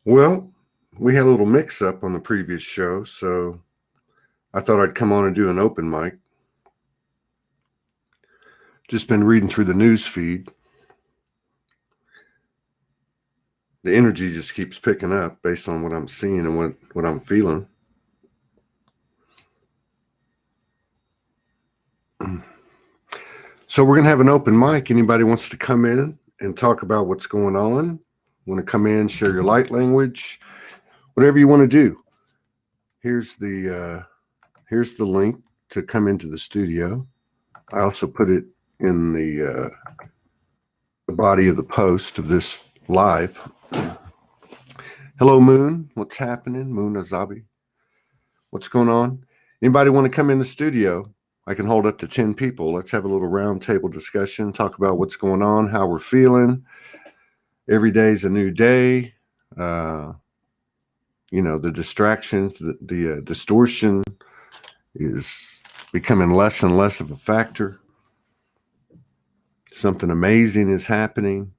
Well, we had a little mix-up on the previous show, so I thought I'd come on and do an open mic. Just been reading through the news feed. The energy just keeps picking up based on what I'm seeing and what I'm feeling. So we're going to have an open mic. Anybody wants to come in and talk about what's going on? Want to come in, share your light language, whatever you want to do. Here's the link to come into the studio. I also put it in the body of the post of this live. Hello, Moon. What's happening? Moon Azabi. What's going on? Anybody want to come in the studio? I can hold up to 10 people. Let's have a little round table discussion, talk about what's going on, how we're feeling. Every day's a new day. The distractions, the distortion is becoming less and less of a factor. Something amazing is happening.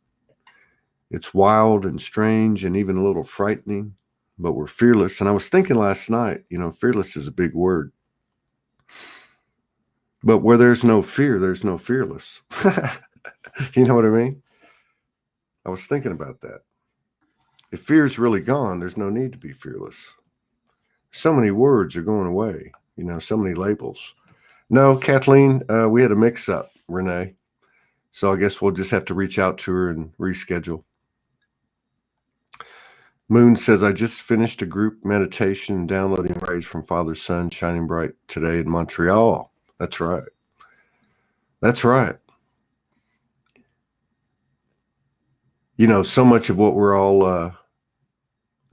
It's wild and strange and even a little frightening, but we're fearless. And I was thinking last night, fearless is a big word. But where there's no fear, there's no fearless. You know what I mean? I was thinking about that. If fear is really gone, there's no need to be fearless. So many words are going away, so many labels. No, Kathleen, we had a mix-up, Renee. So I guess we'll just have to reach out to her and reschedule. Moon says, I just finished a group meditation downloading rays from Father Sun shining bright today in Montreal. That's right. That's right. So much of what we're all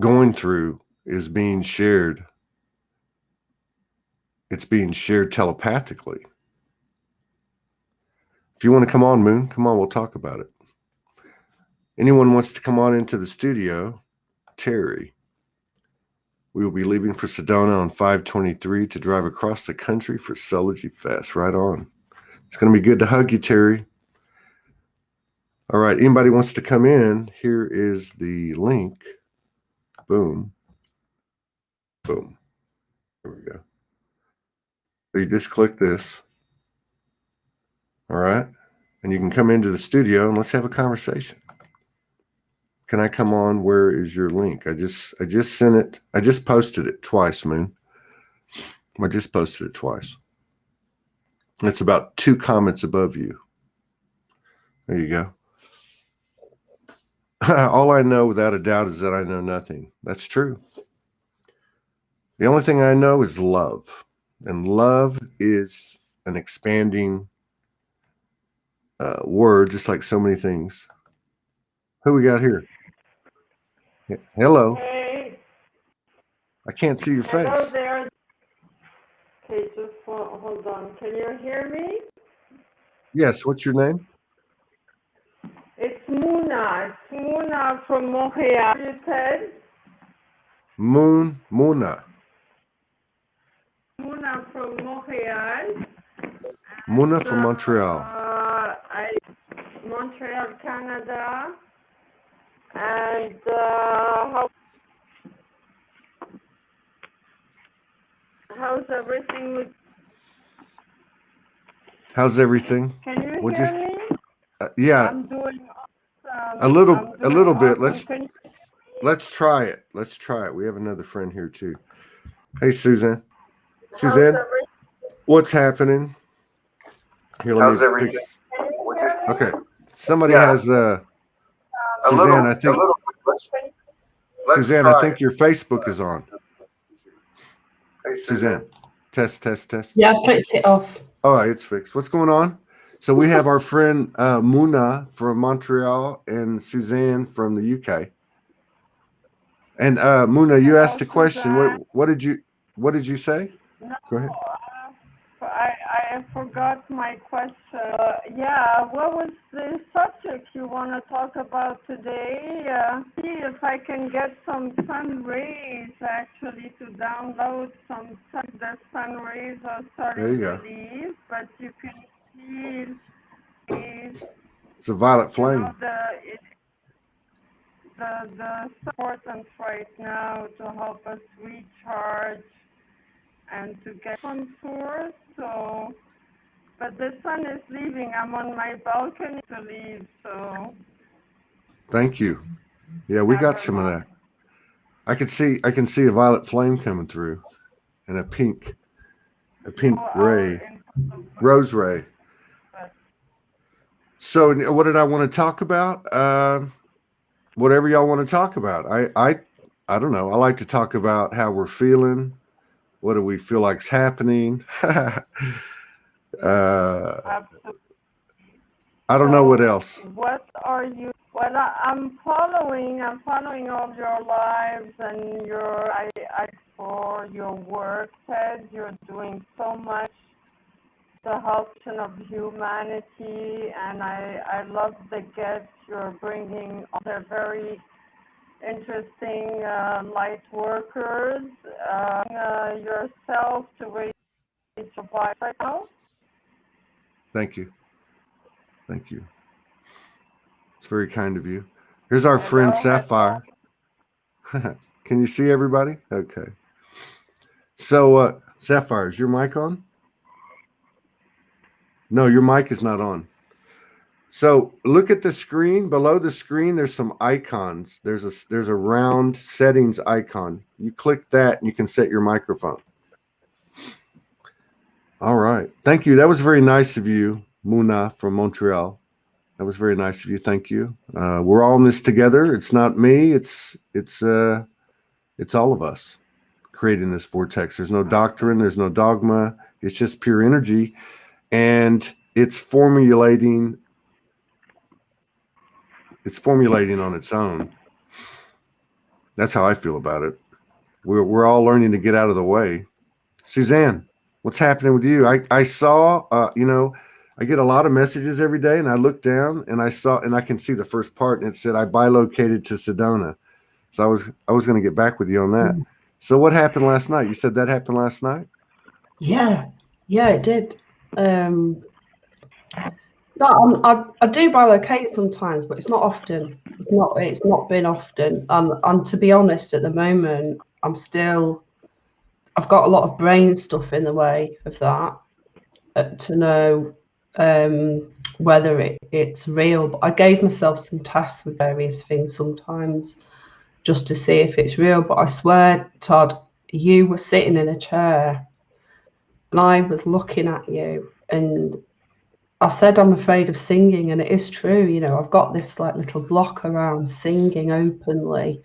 going through is being shared. It's being shared telepathically. If you want to come on, Moon, come on, we'll talk about it. Anyone wants to come on into the studio, Terry. We will be leaving for Sedona on 5/23 to drive across the country for Soulogy Fest. Right on. It's going to be good to hug you, Terry. All right. Anybody wants to come in? Here is the link. Boom. Boom. There we go. So you just click this. All right. And you can come into the studio and let's have a conversation. Can I come on? Where is your link? I just sent it. I just posted it twice, Moon. I just posted it twice. It's about 2 comments above you. There you go. All I know without a doubt is that I know nothing. That's true. The only thing I know is love. And love is an expanding word, just like so many things. Who we got here? Hello. Hey. I can't see your face. Hello there. Okay, just hold on. Can you hear me? Yes. What's your name? It's Muna. It's Muna from Montreal. You said? Muna. Muna from Montreal. Muna from Montreal. Montreal, Canada. And how's everything with? How's everything? Can you hear me? Yeah. I'm doing awesome. A little bit. Awesome. Let's try it. We have another friend here too. Hey, Suzanne. Suzanne, what's happening? Here, let me fix. Okay. Somebody has Suzanne, I think. Suzanne, I think your Facebook is on. Hey, Suzanne. Test. Yeah, I fixed it off. All right, it's fixed. What's going on? So we have our friend Muna from Montreal and Suzanne from the UK. And Muna, you asked a question. What did you say? No, go ahead. I forgot my question. What was the subject you want to talk about today? See if I can get some sun rays actually to download some sun. The sun rays are starting to leave, but you can see it's a violet flame. the importance right now to help us recharge and to get some tours. So, but the sun is leaving. I'm on my balcony to leave. So. Thank you. Yeah, we got some of that. I can see a violet flame coming through, and a pink ray, rose ray. So, what did I want to talk about? Whatever y'all want to talk about. I don't know. I like to talk about how we're feeling. What do we feel like's happening? I don't know what else. What are you? Well, I'm following all your lives and I for your work, Ted. You're doing so much the help of humanity, and I love the guests you're bringing. They're very interesting light workers. Yourself to raise your body right now. Thank you. Thank you. It's very kind of you. Here's our friend Sapphire. Can you see everybody? Okay. So, Sapphire, is your mic on? No, your mic is not on. So look at the screen. Below the screen, there's some icons. There's a round settings icon. You click that and you can set your microphone. All right. Thank you. That was very nice of you, Muna from Montreal. That was very nice of you. Thank you. We're all in this together. It's not me. It's all of us creating this vortex. There's no doctrine. There's no dogma. It's just pure energy, and it's formulating. It's formulating on its own. That's how I feel about it. We're all learning to get out of the way. Suzanne, what's happening with you? I saw, I get a lot of messages every day, and I look down and I can see the first part, and it said I bilocated to Sedona. So I was going to get back with you on that. So what happened last night? You said that happened last night? Yeah, it did. No, I do bilocate sometimes, but it's not often. It's not been often. And to be honest, at the moment, I've got a lot of brain stuff in the way of that to know whether it's real. But I gave myself some tests with various things sometimes just to see if it's real. But I swear, Todd, you were sitting in a chair and I was looking at you, and I said I'm afraid of singing, and it is true. I've got this like little block around singing openly,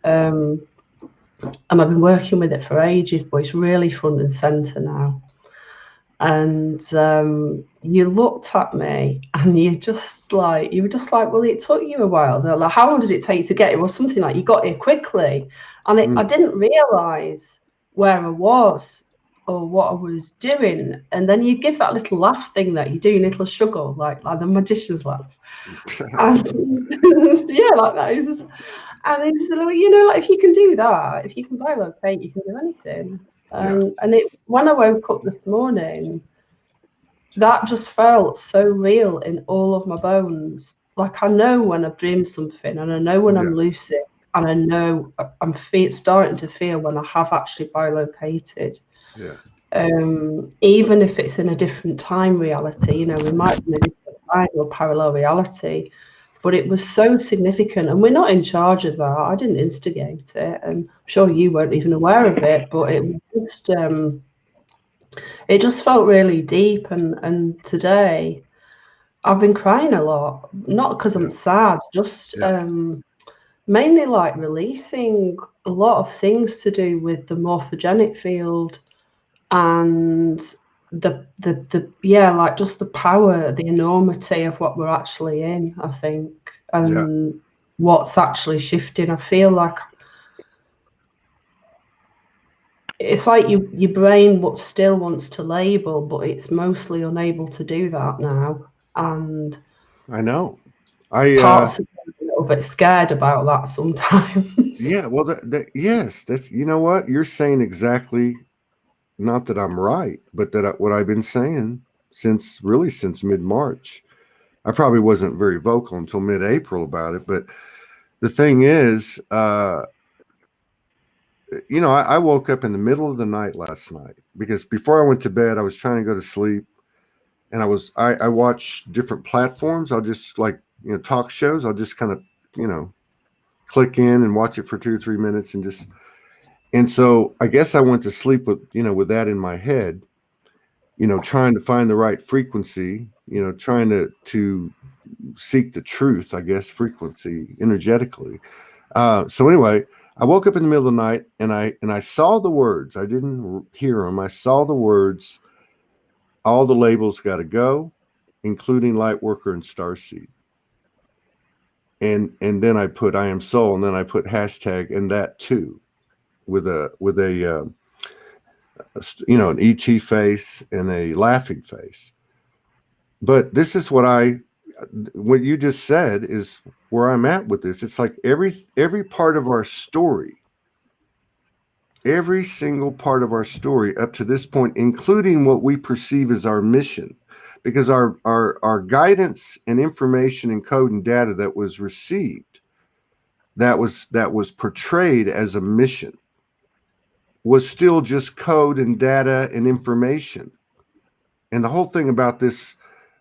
and I've been working with it for ages, but it's really front and center now. And you looked at me, and you were just like, well, it took you a while. They're like, how long did it take you to get here, or something like? You got here quickly, and I didn't realize where I was or what I was doing. And then you give that little laugh thing that you do, little struggle, like the magician's laugh. And yeah, like that. It was just, and it's like, if you can do that, if you can bilocate, you can do anything. And when I woke up this morning, that just felt so real in all of my bones. Like I know when I've dreamed something, and I know when I'm lucid, and I know I'm starting to feel when I have actually bilocated. Yeah. Even if it's in a different time reality, we might be in a different time or parallel reality, but it was so significant, and we're not in charge of that. I didn't instigate it, and I'm sure you weren't even aware of it, but it just felt really deep. And today I've been crying a lot, not because I'm sad, just mainly like releasing a lot of things to do with the morphogenic field and like just the power, the enormity of what we're actually in, I think, and what's actually shifting. I feel like it's like your brain still wants to label, but it's mostly unable to do that now. And I know. Parts of me are a little bit scared about that sometimes. Yeah, well, yes, that's, you know what? You're saying exactly, not that I'm right, but that what I've been saying since mid-March. I probably wasn't very vocal until mid-April about it, but the thing is, you know, I woke up in the middle of the night last night because before I went to bed, I was trying to go to sleep, and I watch different platforms. I'll just like, you know, talk shows. I'll just kind of, you know, click in and watch it for 2 or 3 minutes and so I guess I went to sleep with, you know, with that in my head, you know, trying to find the right frequency, you know, trying to seek the truth, I guess, frequency energetically. So anyway, I woke up in the middle of the night and I saw the words. I didn't hear them. I saw the words. All the labels got to go, including Lightworker and Starseed. And then I put I am soul, and then I put hashtag and that too, with a you know, an ET face and a laughing face. But this is what you just said is where I'm at with this. It's like every part of our story, every single part of our story up to this point, including what we perceive as our mission, because our guidance and information and code and data that was received, that was portrayed as a mission, was still just code and data and information. And the whole thing about this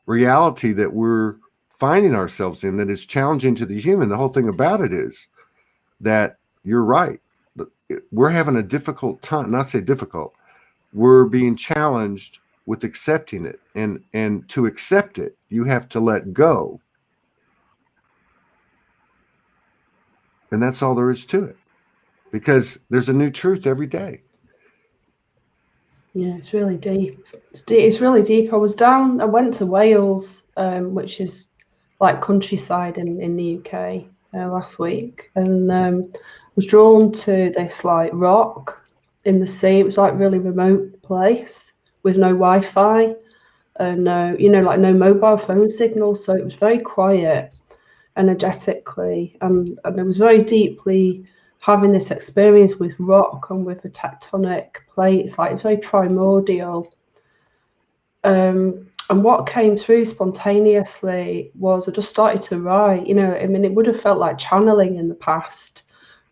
reality that we're finding ourselves in that is challenging to the human, the whole thing about it is that you're right. We're having a difficult time, not say difficult, we're being challenged with accepting it. And to accept it, you have to let go. And that's all there is to it. Because there's a new truth every day. Yeah, it's really deep. It's really deep. I went to Wales, which is like countryside in the UK last week, and was drawn to this like rock in the sea. It was like really remote place with no Wi-Fi and you know, like no mobile phone signal. So it was very quiet, energetically, and it was very deeply having this experience with rock and with the tectonic plates. Like it's very primordial. And what came through spontaneously was I just started to write. You know, I mean, it would have felt like channeling in the past,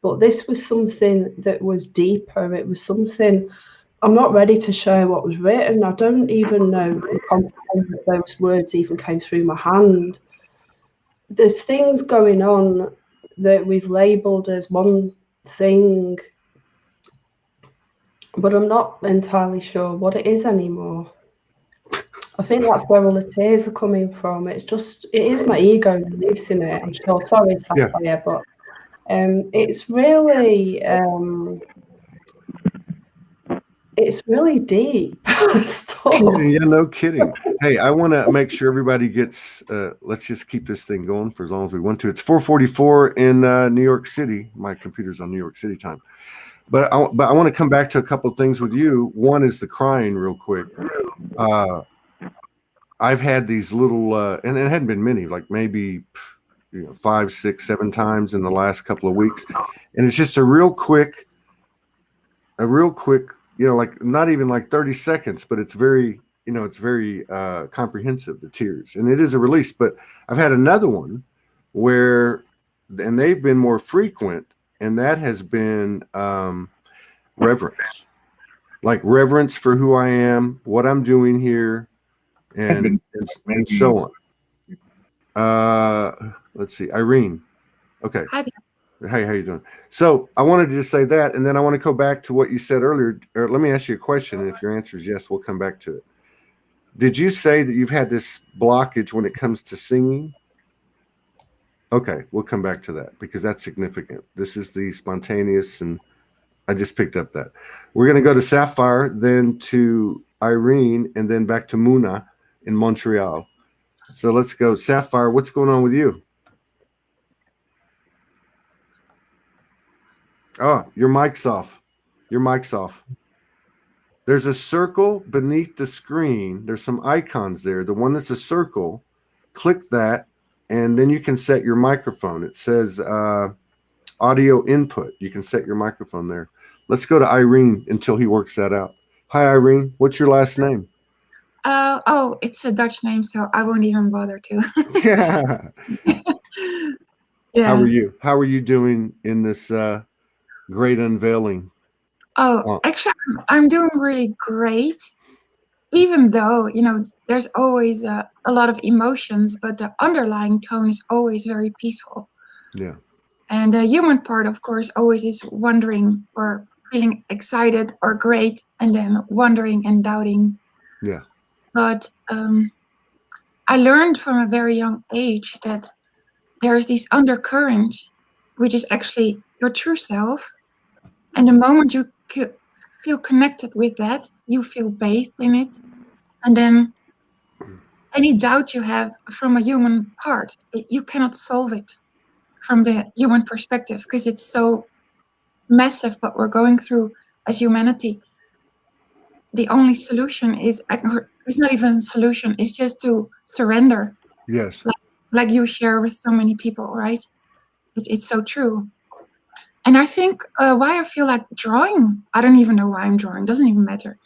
but this was something that was deeper. It was something, I'm not ready to share what was written. I don't even know the content that those words even came through my hand. There's things going on that we've labeled as one thing, but I'm not entirely sure what it is anymore. I think that's where all the tears are coming from. It is my ego releasing it, I'm sure. Sorry, Sapphire, yeah. But it's really deep stuff. Yeah, no kidding. Hey, I want to make sure everybody gets, let's just keep this thing going for as long as we want to. It's 4:44 in New York City. My computer's on New York City time. But I want to come back to a couple of things with you. One is the crying real quick. I've had these little, and it hadn't been many, like maybe 5, 6, 7 times in the last couple of weeks. And it's just a real quick, you know, like not even like 30 seconds, but it's very, you know, it's very comprehensive, the tears. And it is a release. But I've had another one where, and they've been more frequent, and that has been reverence. Like reverence for who I am, what I'm doing here, and so on. Let's see, Irene. Okay. Hi. Hey, how you doing? So I wanted to just say that, and then I want to go back to what you said earlier. Or let me ask you a question, and if your answer is yes, we'll come back to it. Did you say that you've had this blockage when it comes to singing? Okay, we'll come back to that because that's significant. This is the spontaneous, and I just picked up that. We're going to go to Sapphire, then to Irene, and then back to Muna in Montreal. So let's go. Sapphire, what's going on with you? Oh, your mic's off. Your mic's off. There's a circle beneath the screen. There's some icons there. The one that's a circle, click that, and then you can set your microphone. It says audio input. You can set your microphone there. Let's go to Irene until he works that out. Hi, Irene. What's your last name? Oh, it's a Dutch name, so I won't even bother to. Yeah. Yeah. How are you? How are you doing in this great unveiling? Oh, actually, I'm doing really great. Even though, there's always a lot of emotions, but the underlying tone is always very peaceful. Yeah. And the human part, of course, always is wondering or feeling excited or great, and then wondering and doubting. Yeah. But I learned from a very young age that there's this undercurrent, which is actually your true self. And the moment you feel connected with that, you feel bathed in it. And then any doubt you have from a human part, you cannot solve it from the human perspective because it's so massive what we're going through as humanity. The only solution is not even a solution, it's just to surrender. Yes. Like you share with so many people, right? It's so true. And I think why I feel like drawing, I don't even know why I'm drawing, doesn't even matter,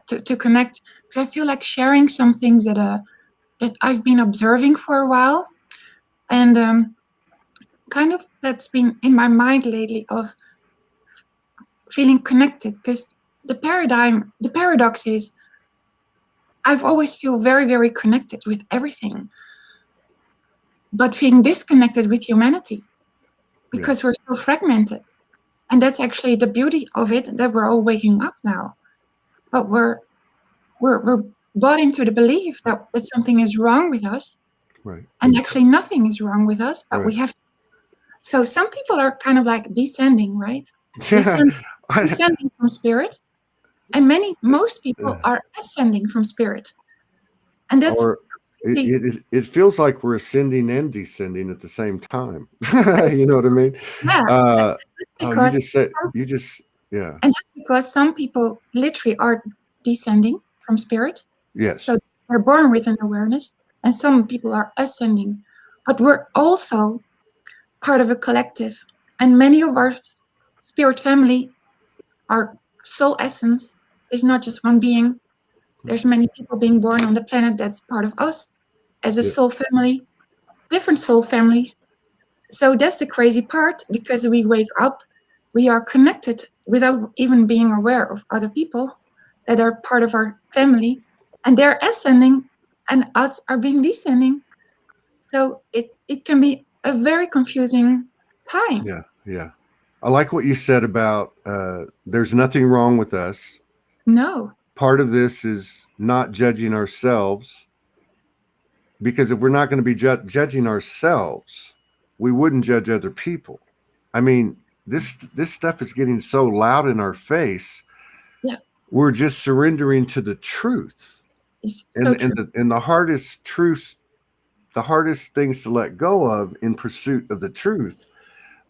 to connect, because I feel like sharing some things that I've been observing for a while, and kind of that's been in my mind lately of feeling connected, because the paradox is I've always feel very, very connected with everything, but feeling disconnected with humanity because we're so fragmented. And that's actually the beauty of it, that we're all waking up now, but we're bought into the belief that something is wrong with us. Right. And actually nothing is wrong with us, but we have to. So some people are kind of like descending, right? Yeah. Descending from spirit, and most people are ascending from spirit. And that's it feels like we're ascending and descending at the same time. You know what I mean? Yeah. Yeah. And that's because some people literally are descending from spirit. Yes. So they're born with an awareness, and some people are ascending. But we're also part of a collective, and many of our spirit family, our soul essence, is not just one being. There's many people being born on the planet that's part of us as a soul family, different soul families. So that's the crazy part, because we wake up, we are connected without even being aware of other people that are part of our family, and they're ascending and us are being descending. So it can be a very confusing time. Yeah. Yeah. I like what you said about there's nothing wrong with us. No. Part of this is not judging ourselves, because if we're not going to be judging ourselves, we wouldn't judge other people. I mean, this stuff is getting so loud in our face. Yeah. We're just surrendering to the truth. And the hardest truth, the hardest things to let go of in pursuit of the truth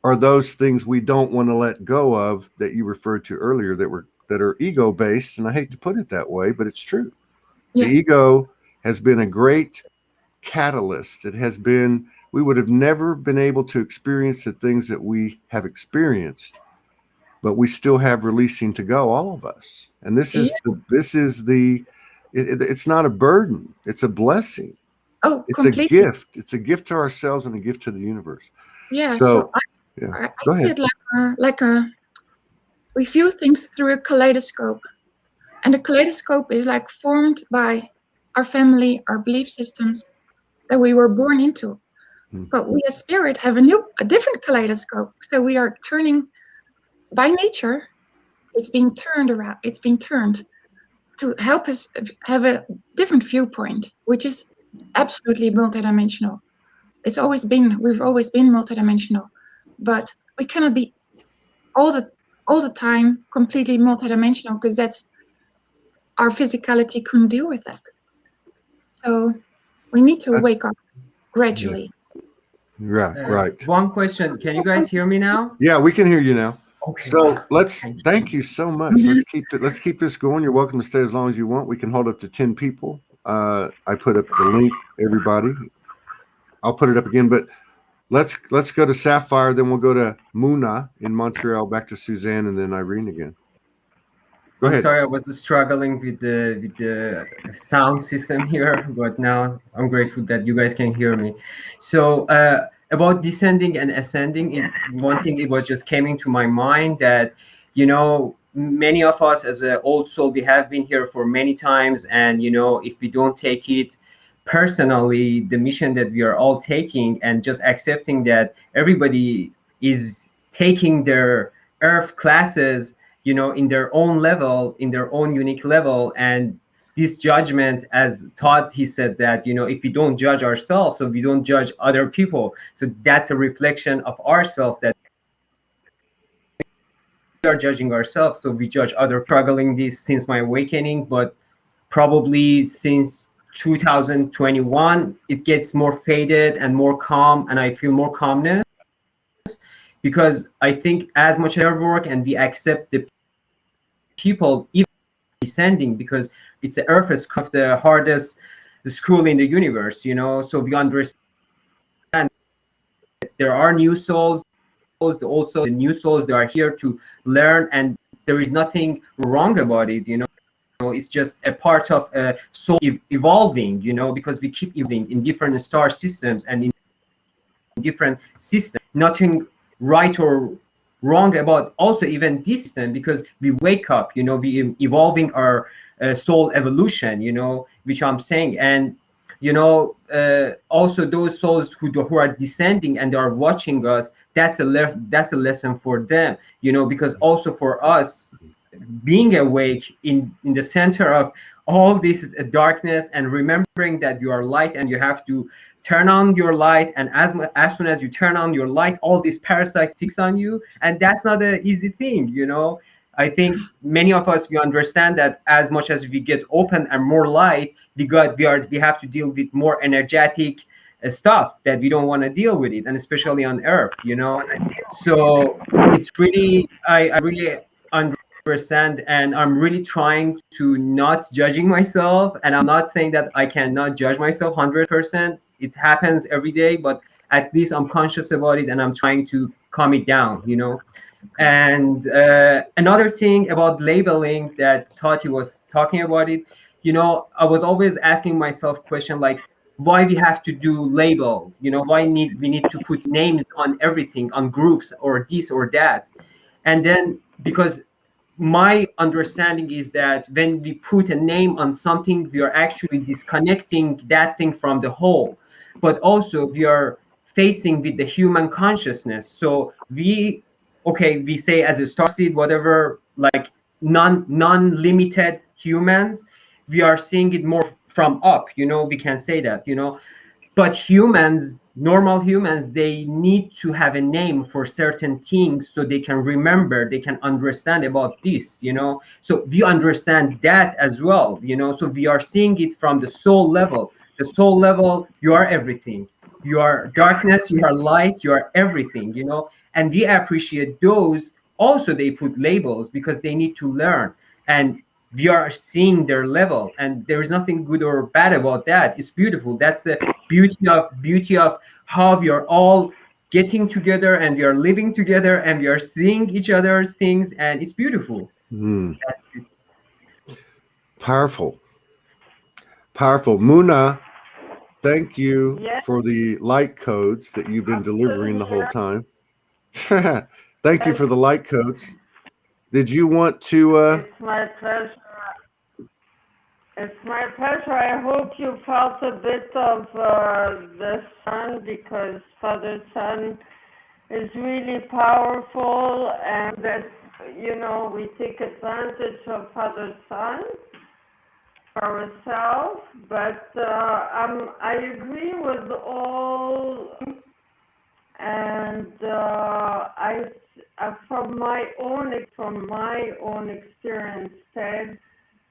are those things we don't want to let go of, that you referred to earlier, that are ego based. And I hate to put it that way, but it's true. Yeah. The ego has been a great catalyst. It has been, we would have never been able to experience the things that we have experienced, but we still have releasing to go, all of us. And this is it's not a burden. It's a blessing. Oh, it's completely. A gift. It's a gift to ourselves and a gift to the universe. Yeah. So I go ahead. We view things through a kaleidoscope, and the kaleidoscope is like formed by our family, our belief systems that we were born into. But we as spirit have a different kaleidoscope. So we are turning, by nature, it's being turned around. It's being turned to help us have a different viewpoint, which is absolutely multidimensional. We've always been multidimensional, but we cannot be all the time completely multidimensional, because that's our physicality couldn't deal with that. So we need to wake up gradually. Right. One question: can you guys hear me now? Yeah, we can hear you now. Okay. So thank you so much. Let's keep this going. You're welcome to stay as long as you want. We can hold up to 10 people. I put up the link, everybody. I'll put it up again, but let's go to Sapphire, then we'll go to Muna in Montreal, back to Suzanne, and then Irene again. Go ahead. Sorry, I was struggling with the sound system here, but now I'm grateful that you guys can hear me. So about descending and ascending, one thing it was just came into my mind that, you know, many of us as an old soul, we have been here for many times, and you know, if we don't take it personally, the mission that we are all taking, and just accepting that everybody is taking their earth classes, you know, in their own level, in their own unique level, and this judgment, as Todd, he said that, you know, if we don't judge ourselves, so we don't judge other people, so that's a reflection of ourselves, that we are judging ourselves, so we judge other. Struggling this since my awakening, but probably since 2021 it gets more faded and more calm, and I feel more calmness, because I think as much as our work and we accept the people even descending, because it's the earth is kind of the hardest school in the universe, you know, so we understand there are new souls, also the new souls, they are here to learn, and there is nothing wrong about it, you know. It's just a part of soul evolving, you know, because we keep evolving in different star systems and in different systems. Nothing right or wrong about also even this system, because we wake up, you know, we evolving our soul evolution, you know, which I'm saying. And you know, also those souls who are descending and they are watching us, that's a lesson for them, you know, because also for us being awake in the center of all this darkness, and remembering that you are light and you have to turn on your light, and as soon as you turn on your light, all these parasites sticks on you, and that's not an easy thing, you know. I think many of us, we understand that as much as we get open and more light, we have to deal with more energetic stuff that we don't want to deal with it, and especially on earth, you know. So it's really, I really understand, and I'm really trying to not judging myself, and I'm not saying that I cannot judge myself 100%. It happens every day, but at least I'm conscious about it and I'm trying to calm it down, you know. And another thing about labeling that Tati was talking about it, you know, I was always asking myself question like, why we have to do label, you know, why we need to put names on everything, on groups or this or that. And then because my understanding is that when we put a name on something, we are actually disconnecting that thing from the whole, but also we are facing with the human consciousness. So we say as a star seed, whatever, like non-limited humans, we are seeing it more from up, you know, we can say that, you know. But humans, normal humans, they need to have a name for certain things so they can remember, they can understand about this, you know. So we understand that as well, you know. So we are seeing it from the soul level. The soul level, you are everything. You are darkness, you are light, you are everything, you know. And we appreciate those. Also, they put labels because they need to learn. And we are seeing their level, and there is nothing good or bad about that. It's beautiful. That's the beauty of how we are all getting together and we are living together and we are seeing each other's things, and it's beautiful. That's it. Powerful. Muna, thank you Yes. for the light codes that you've been delivering the whole time. Thank you for the light codes. Did you want to It's my pleasure. It's my pleasure. I hope you felt a bit of the sun, because Father Sun is really powerful, and that, you know, we take advantage of Father Sun for ourselves. But I agree with all, and from my own experience, Ted,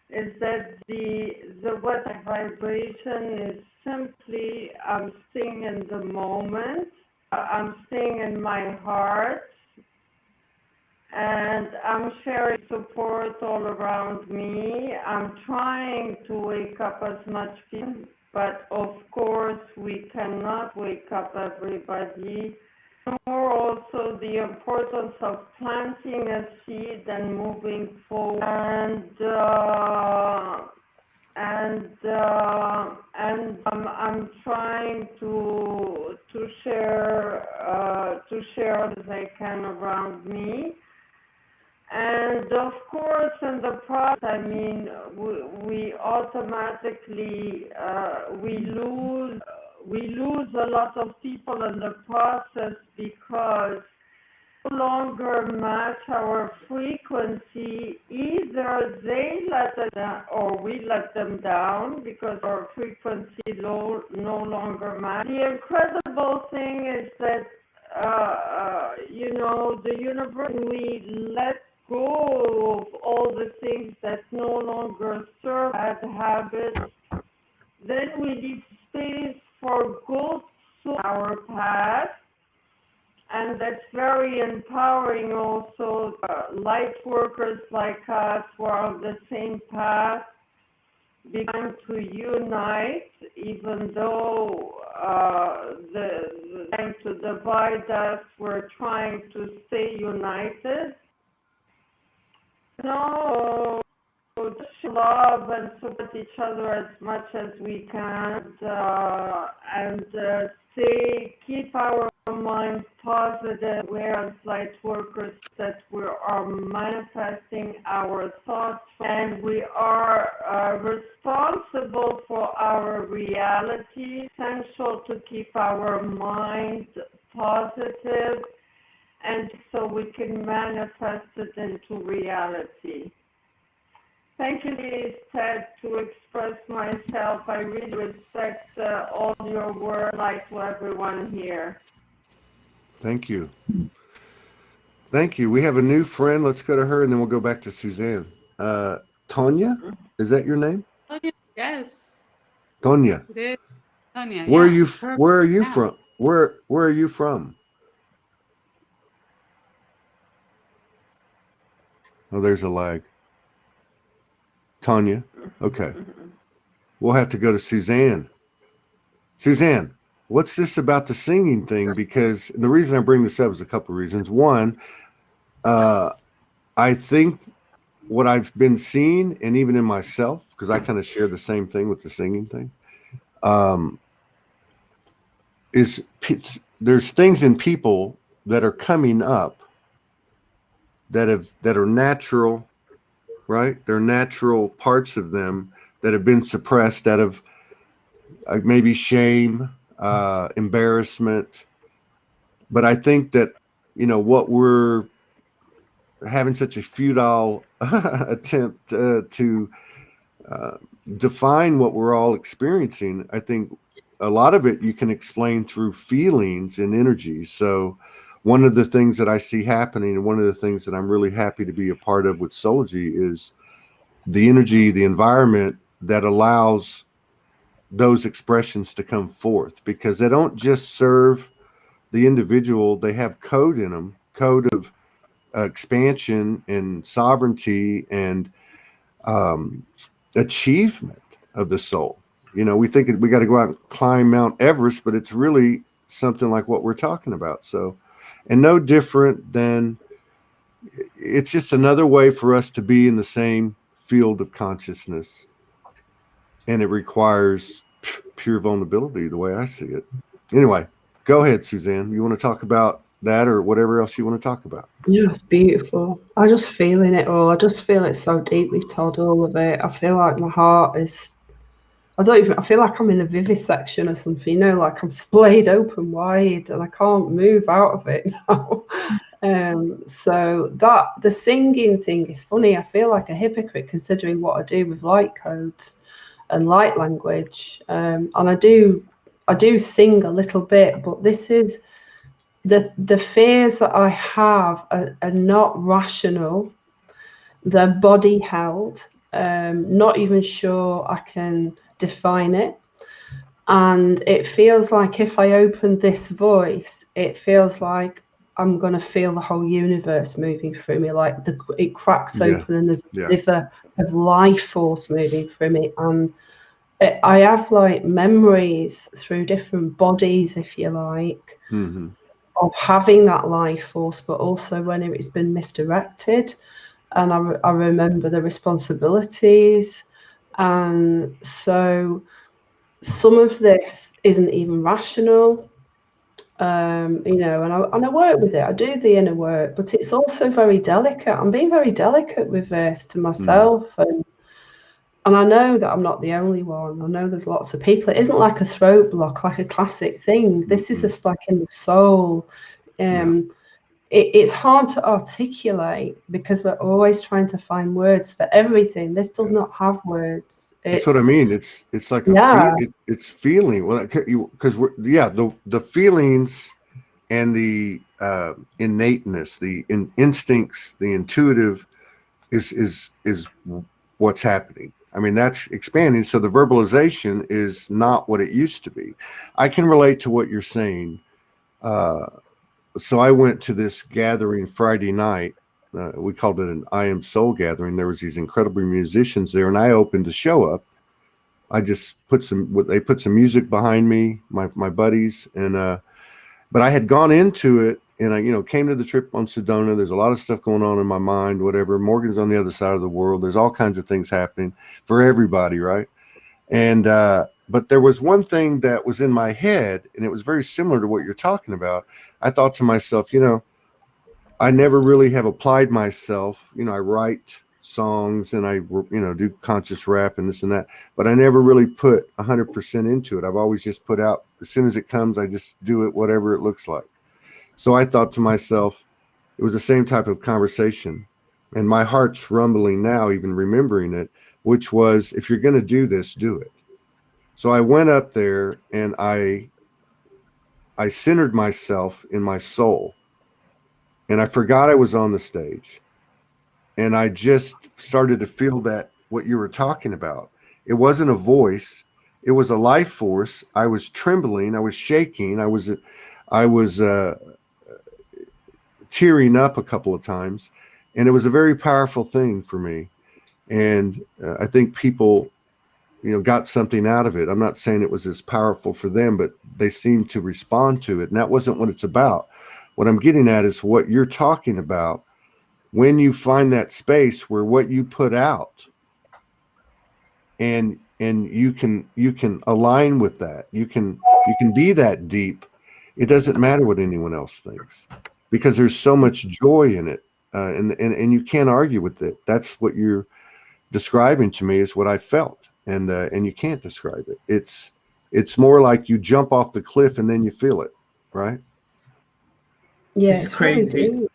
is that the what vibration is simply, I'm staying in the moment, I'm staying in my heart, and I'm sharing support all around me. I'm trying to wake up as much people, but of course we cannot wake up everybody. More also the importance of planting a seed and moving forward, and I'm trying to share as I can around me. And of course, in the process, I mean, we automatically we lose a lot of people in the process because no longer match our frequency. Either they let us down or we let them down because our frequency no longer match. The incredible thing is that you know, the universe, we let go of all the things that no longer serve as habits, then we leave space for growth to our path, and that's very empowering also. Light workers like us who are on the same path begin to unite, even though the trying to divide us, we're trying to stay united. No, just love and support each other as much as we can, and keep our mind positive. We're as light workers that we are manifesting our thoughts, and we are responsible for our reality. Essential to keep our mind positive, and so we can manifest it into reality. Thank you, Ted, to express myself. I really respect all your work, like to everyone here. Thank you. Thank you. We have a new friend. Let's go to her, and then we'll go back to Suzanne. Tonya, is that your name? Yes. Tonya. It is. Tonya, Where are yeah. you? Perfect. Where are you Yeah. from? Where are you from? Oh, there's a lag. Tonya. Okay. We'll have to go to Suzanne. Suzanne, what's this about the singing thing? Because the reason I bring this up is a couple of reasons. One, I think what I've been seeing, and even in myself, because I kind of share the same thing with the singing thing, is there's things in people that are coming up that are natural, right? They're natural parts of them that have been suppressed out of maybe shame, embarrassment. But I think that, you know, what we're having such a futile attempt to define what we're all experiencing, I think a lot of it you can explain through feelings and energy. So one of the things that I see happening, and one of the things that I'm really happy to be a part of with Soulogy, is the energy, the environment that allows those expressions to come forth, because they don't just serve the individual. They have code in them, code of expansion and sovereignty and achievement of the soul. You know, we think we got to go out and climb Mount Everest, but it's really something like what we're talking about. So, and no different than, it's just another way for us to be in the same field of consciousness. And it requires pure vulnerability, the way I see it. Anyway, go ahead, Suzanne. You want to talk about that or whatever else you want to talk about? Yeah, it's beautiful. I just feeling it all. I just feel it so deeply, Todd, all of it. I feel like my heart is, I feel like I'm in a vivisection or something, you know, like I'm splayed open wide and I can't move out of it now. So that, the singing thing is funny. I feel like a hypocrite considering what I do with light codes and light language. And I do sing a little bit, but this is, the fears that I have are not rational. They're body held. Not even sure I can define it. And it feels like if I open this voice, it feels like I'm going to feel the whole universe moving through me, like it cracks open and there's a river of life force moving through me. And I have like memories through different bodies, if you like, of having that life force, but also when it's been misdirected. And I remember the responsibilities. And so some of this isn't even rational. You know, and I work with it. I do the inner work, but it's also very delicate. I'm being very delicate with this to myself, and I know that I'm not the only one. I know there's lots of people. It isn't like a throat block, like a classic thing. This is just like in the soul. It's hard to articulate because we're always trying to find words for everything. This does not have words. That's what I mean. It's like it's feeling. Well, because the feelings and the innateness, the instincts, the intuitive is what's happening. I mean, that's expanding. So the verbalization is not what it used to be. I can relate to what you're saying. So I went to this gathering Friday night. We called it an I Am Soul gathering. There was these incredible musicians there, and I opened the show up. I just they put some music behind me, my buddies, and but I had gone into it, and I came to the trip on Sedona. There's a lot of stuff going on in my mind, whatever. Morgan's on the other side of the world. There's all kinds of things happening for everybody, right? And but there was one thing that was in my head, and it was very similar to what you're talking about. I thought to myself, I never really have applied myself. I write songs and I, do conscious rap and this and that, but I never really put 100% into it. I've always just put out, as soon as it comes, I just do it, whatever it looks like. So I thought to myself, it was the same type of conversation, and my heart's rumbling now, even remembering it, which was, if you're going to do this, do it. So I went up there and I centered myself in my soul, and I forgot I was on the stage, and I just started to feel that what you were talking about. It wasn't a voice, it was a life force. I was trembling, I was shaking, I was tearing up a couple of times, and it was a very powerful thing for me. And I think people got something out of it. I'm not saying it was as powerful for them, but they seemed to respond to it. And that wasn't what it's about. What I'm getting at is what you're talking about. When you find that space where what you put out and you can align with that, you can be that deep. It doesn't matter what anyone else thinks, because there's so much joy in it. And you can't argue with it. That's what you're describing to me, is what I felt. And you can't describe it. It's more like you jump off the cliff and then you feel it, right? Yeah, It's crazy.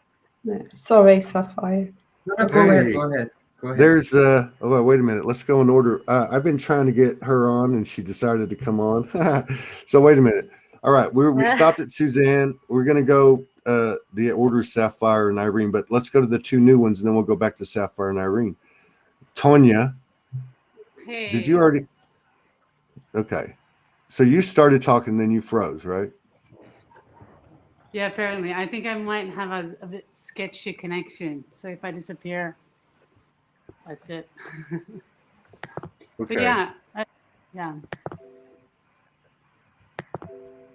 Sorry, Sapphire. No, go ahead. There's wait a minute. Let's go in order. I've been trying to get her on, and she decided to come on. So wait a minute. All right, we stopped at Suzanne. We're gonna go the order Sapphire and Irene, but let's go to the two new ones, and then we'll go back to Sapphire and Irene. Tonya. Hey. Did you already? Okay. So you started talking, then you froze, right? Yeah, apparently. I think I might have a bit sketchy connection. So if I disappear, that's it. Okay. But yeah. Yeah.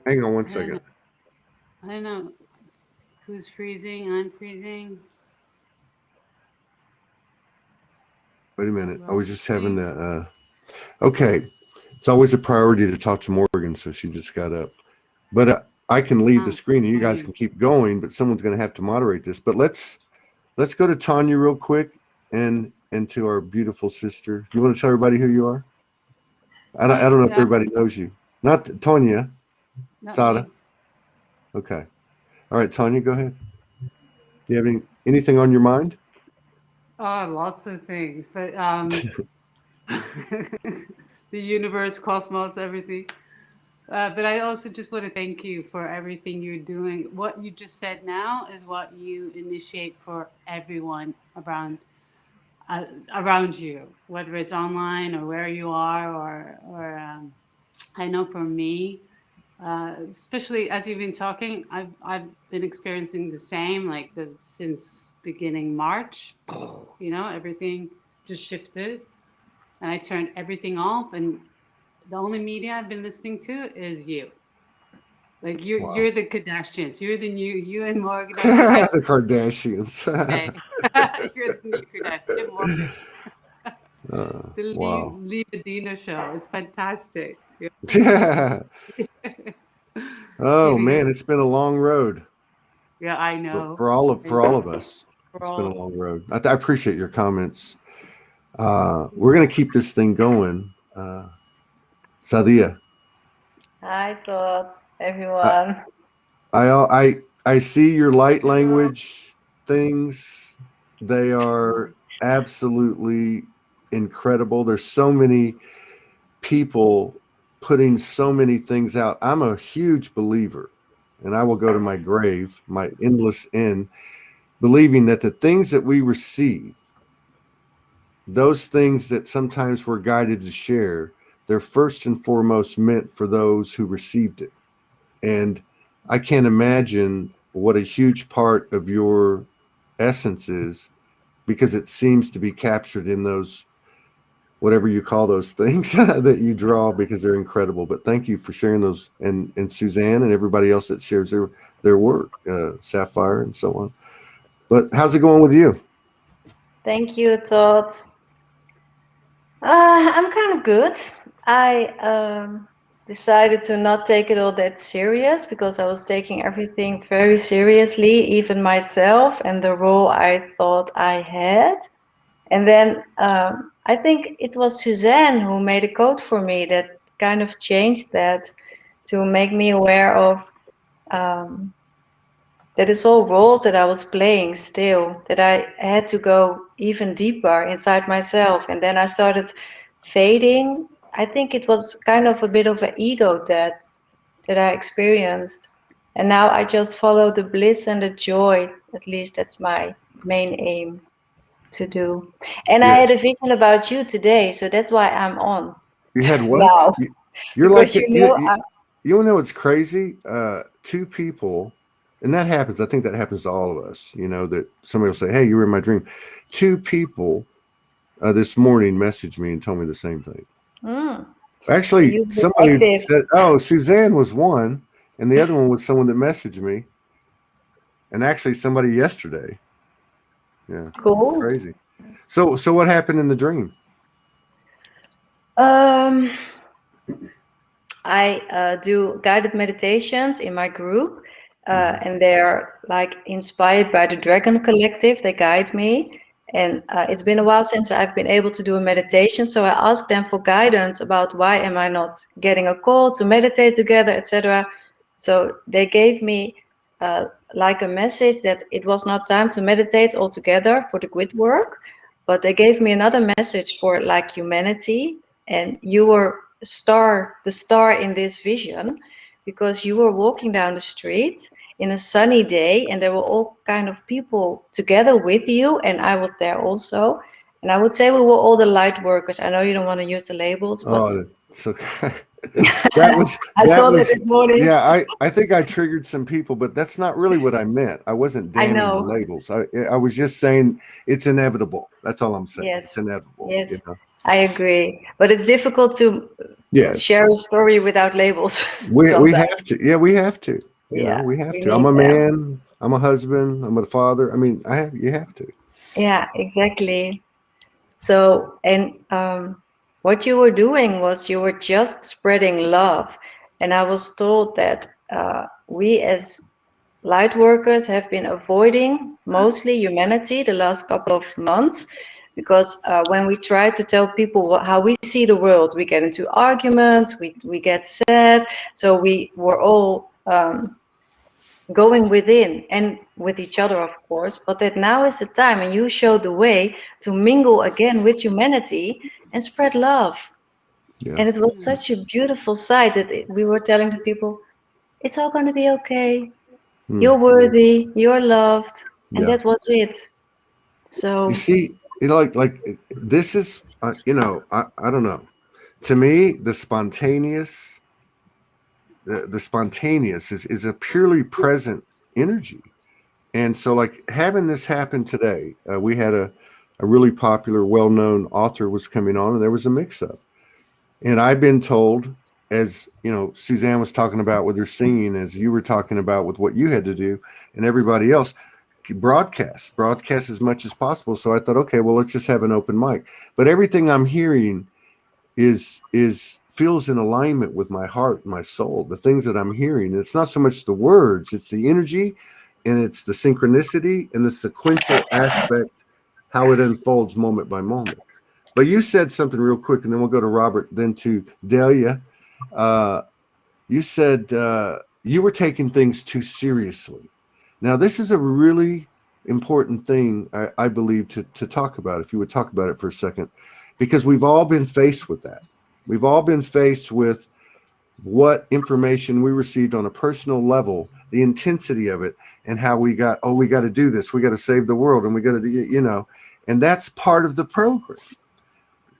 Hang on one second. I don't know who's freezing. I'm freezing. Wait a minute. I was just having the okay. It's always a priority to talk to Morgan, so she just got up. But I can leave the screen and you guys can keep going, but someone's going to have to moderate this. But let's go to Tonya real quick and to our beautiful sister. You want to tell everybody who you are? I don't know if everybody knows you. Not Tonya. Sada. Okay. All right, Tonya, go ahead. Do you have anything on your mind? Oh, lots of things, but the universe, cosmos, everything. But I also just want to thank you for everything you're doing. What you just said now is what you initiate for everyone around you, whether it's online or where you are, or I know for me, especially as you've been talking, I've been experiencing the same, since beginning March. Everything just shifted, and I turned everything off, and the only media I've been listening to is you. Like you're the Kardashians. You're the new, you and Morgan. The Kardashians. You're the new Kardashian, Morgan. The Lee Medina show. It's fantastic. Yeah. Oh Giving it. man, it's been a long road Yeah, I know. for all of us. For It's been a all. long road. I appreciate your comments. We're gonna keep this thing going. Sadia, Hi, Todd, I, everyone. I see your light language things. They are absolutely incredible. There's so many people putting so many things out. I'm a huge believer, and I will go to my grave, my endless end, believing that the things that we receive, those things that sometimes we're guided to share, they're first and foremost meant for those who received it. And I can't imagine what a huge part of your essence is, because it seems to be captured in those, whatever you call those things that you draw, because they're incredible. But thank you for sharing those, and Suzanne and everybody else that shares their work, Sapphire and so on. But how's it going with you? Thank you, Todd. I'm kind of good. I decided to not take it all that serious because I was taking everything very seriously, even myself and the role I thought I had. And then I think it was Suzanne who made a code for me that kind of changed that, to make me aware of that it's all roles that I was playing still, that I had to go even deeper inside myself. And then I started fading. I think it was kind of a bit of an ego that I experienced. And now I just follow the bliss and the joy. At least that's my main aim to do. And I had Yes. a vision about you today, so that's why I'm on. You had what? Now, You're because like, you know what's crazy? Two people, and that happens. I think that happens to all of us. You know, that somebody will say, "Hey, you were in my dream." Two people this morning messaged me and told me the same thing. Actually, somebody said, "Oh, Suzanne was one, and the other one was someone that messaged me." And actually, somebody yesterday. Yeah, cool. it's crazy. So what happened in the dream? I do guided meditations in my group, and they're like inspired by the Dragon Collective. They guide me, and it's been a while since I've been able to do a meditation. So I asked them for guidance about why am I not getting a call to meditate together, etc. So they gave me like a message that it was not time to meditate all together for the grid work, but they gave me another message for like humanity, and you were the star in this vision, because you were walking down the street in a sunny day and there were all kind of people together with you, and I was there also, and I would say we were all the light workers. I know you don't want to use the labels, but So I saw that this morning. Yeah, I think I triggered some people, but that's not really what I meant. I wasn't damning the labels. I was just saying it's inevitable. That's all I'm saying. Yes. It's inevitable. Yes, you know? I agree. But it's difficult to share a story without labels. We have to. Yeah, we have to. You know, we have to. I'm a man. I'm a husband. I'm a father. I mean, you have to. Yeah, exactly. So, and what you were doing was you were just spreading love. And I was told that we as light workers have been avoiding mostly humanity the last couple of months, because when we try to tell people how we see the world, we get into arguments, we get sad. So we were all going within and with each other, of course, but that now is the time, and you show the way to mingle again with humanity and spread love. Yeah. And it was such a beautiful sight that we were telling the people, it's all going to be okay. You're worthy, you're loved, and that was it. So you see, you know, like this is, you know, I don't know. To me, the spontaneous is a purely present energy. And so like having this happen today, we had a really popular, well-known author was coming on, and there was a mix-up. And I've been told, as you know, Suzanne was talking about with her singing, as you were talking about with what you had to do, and everybody else, broadcast as much as possible. So I thought, okay, well, let's just have an open mic. But everything I'm hearing is feels in alignment with my heart and my soul, the things that I'm hearing. And it's not so much the words, it's the energy, and it's the synchronicity and the sequential aspect, how it unfolds moment by moment. But you said something real quick, and then we'll go to Robert, then to Delia. You said you were taking things too seriously. Now, this is a really important thing, I believe, to talk about, if you would talk about it for a second, because we've all been faced with that. We've all been faced with what information we received on a personal level, the intensity of it, and how we got, oh, we got to do this, we got to save the world, and we got to do, you know, and that's part of the program.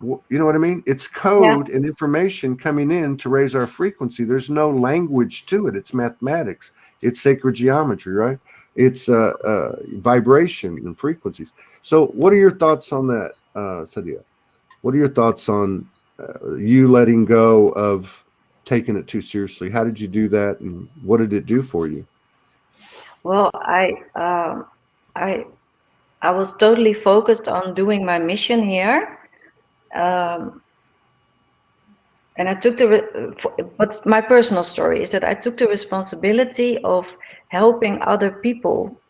You know what I mean? It's code and information coming in to raise our frequency. There's no language to it. It's mathematics. It's sacred geometry, right? It's vibration and frequencies. So what are your thoughts on that, Sadia? What are your thoughts on you letting go of taking it too seriously? How did you do that, and what did it do for you? Well, I was totally focused on doing my mission here. And I took what's my personal story is that I took the responsibility of helping other people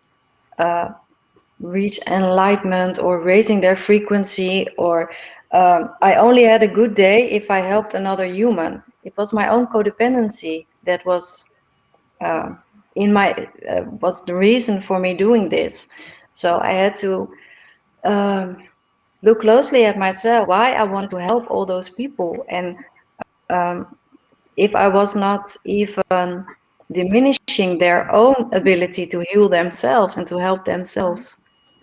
reach enlightenment or raising their frequency, or I only had a good day if I helped another human. It was my own codependency that was was the reason for me doing this. So I had to look closely at myself, why I want to help all those people, and if I was not even diminishing their own ability to heal themselves and to help themselves.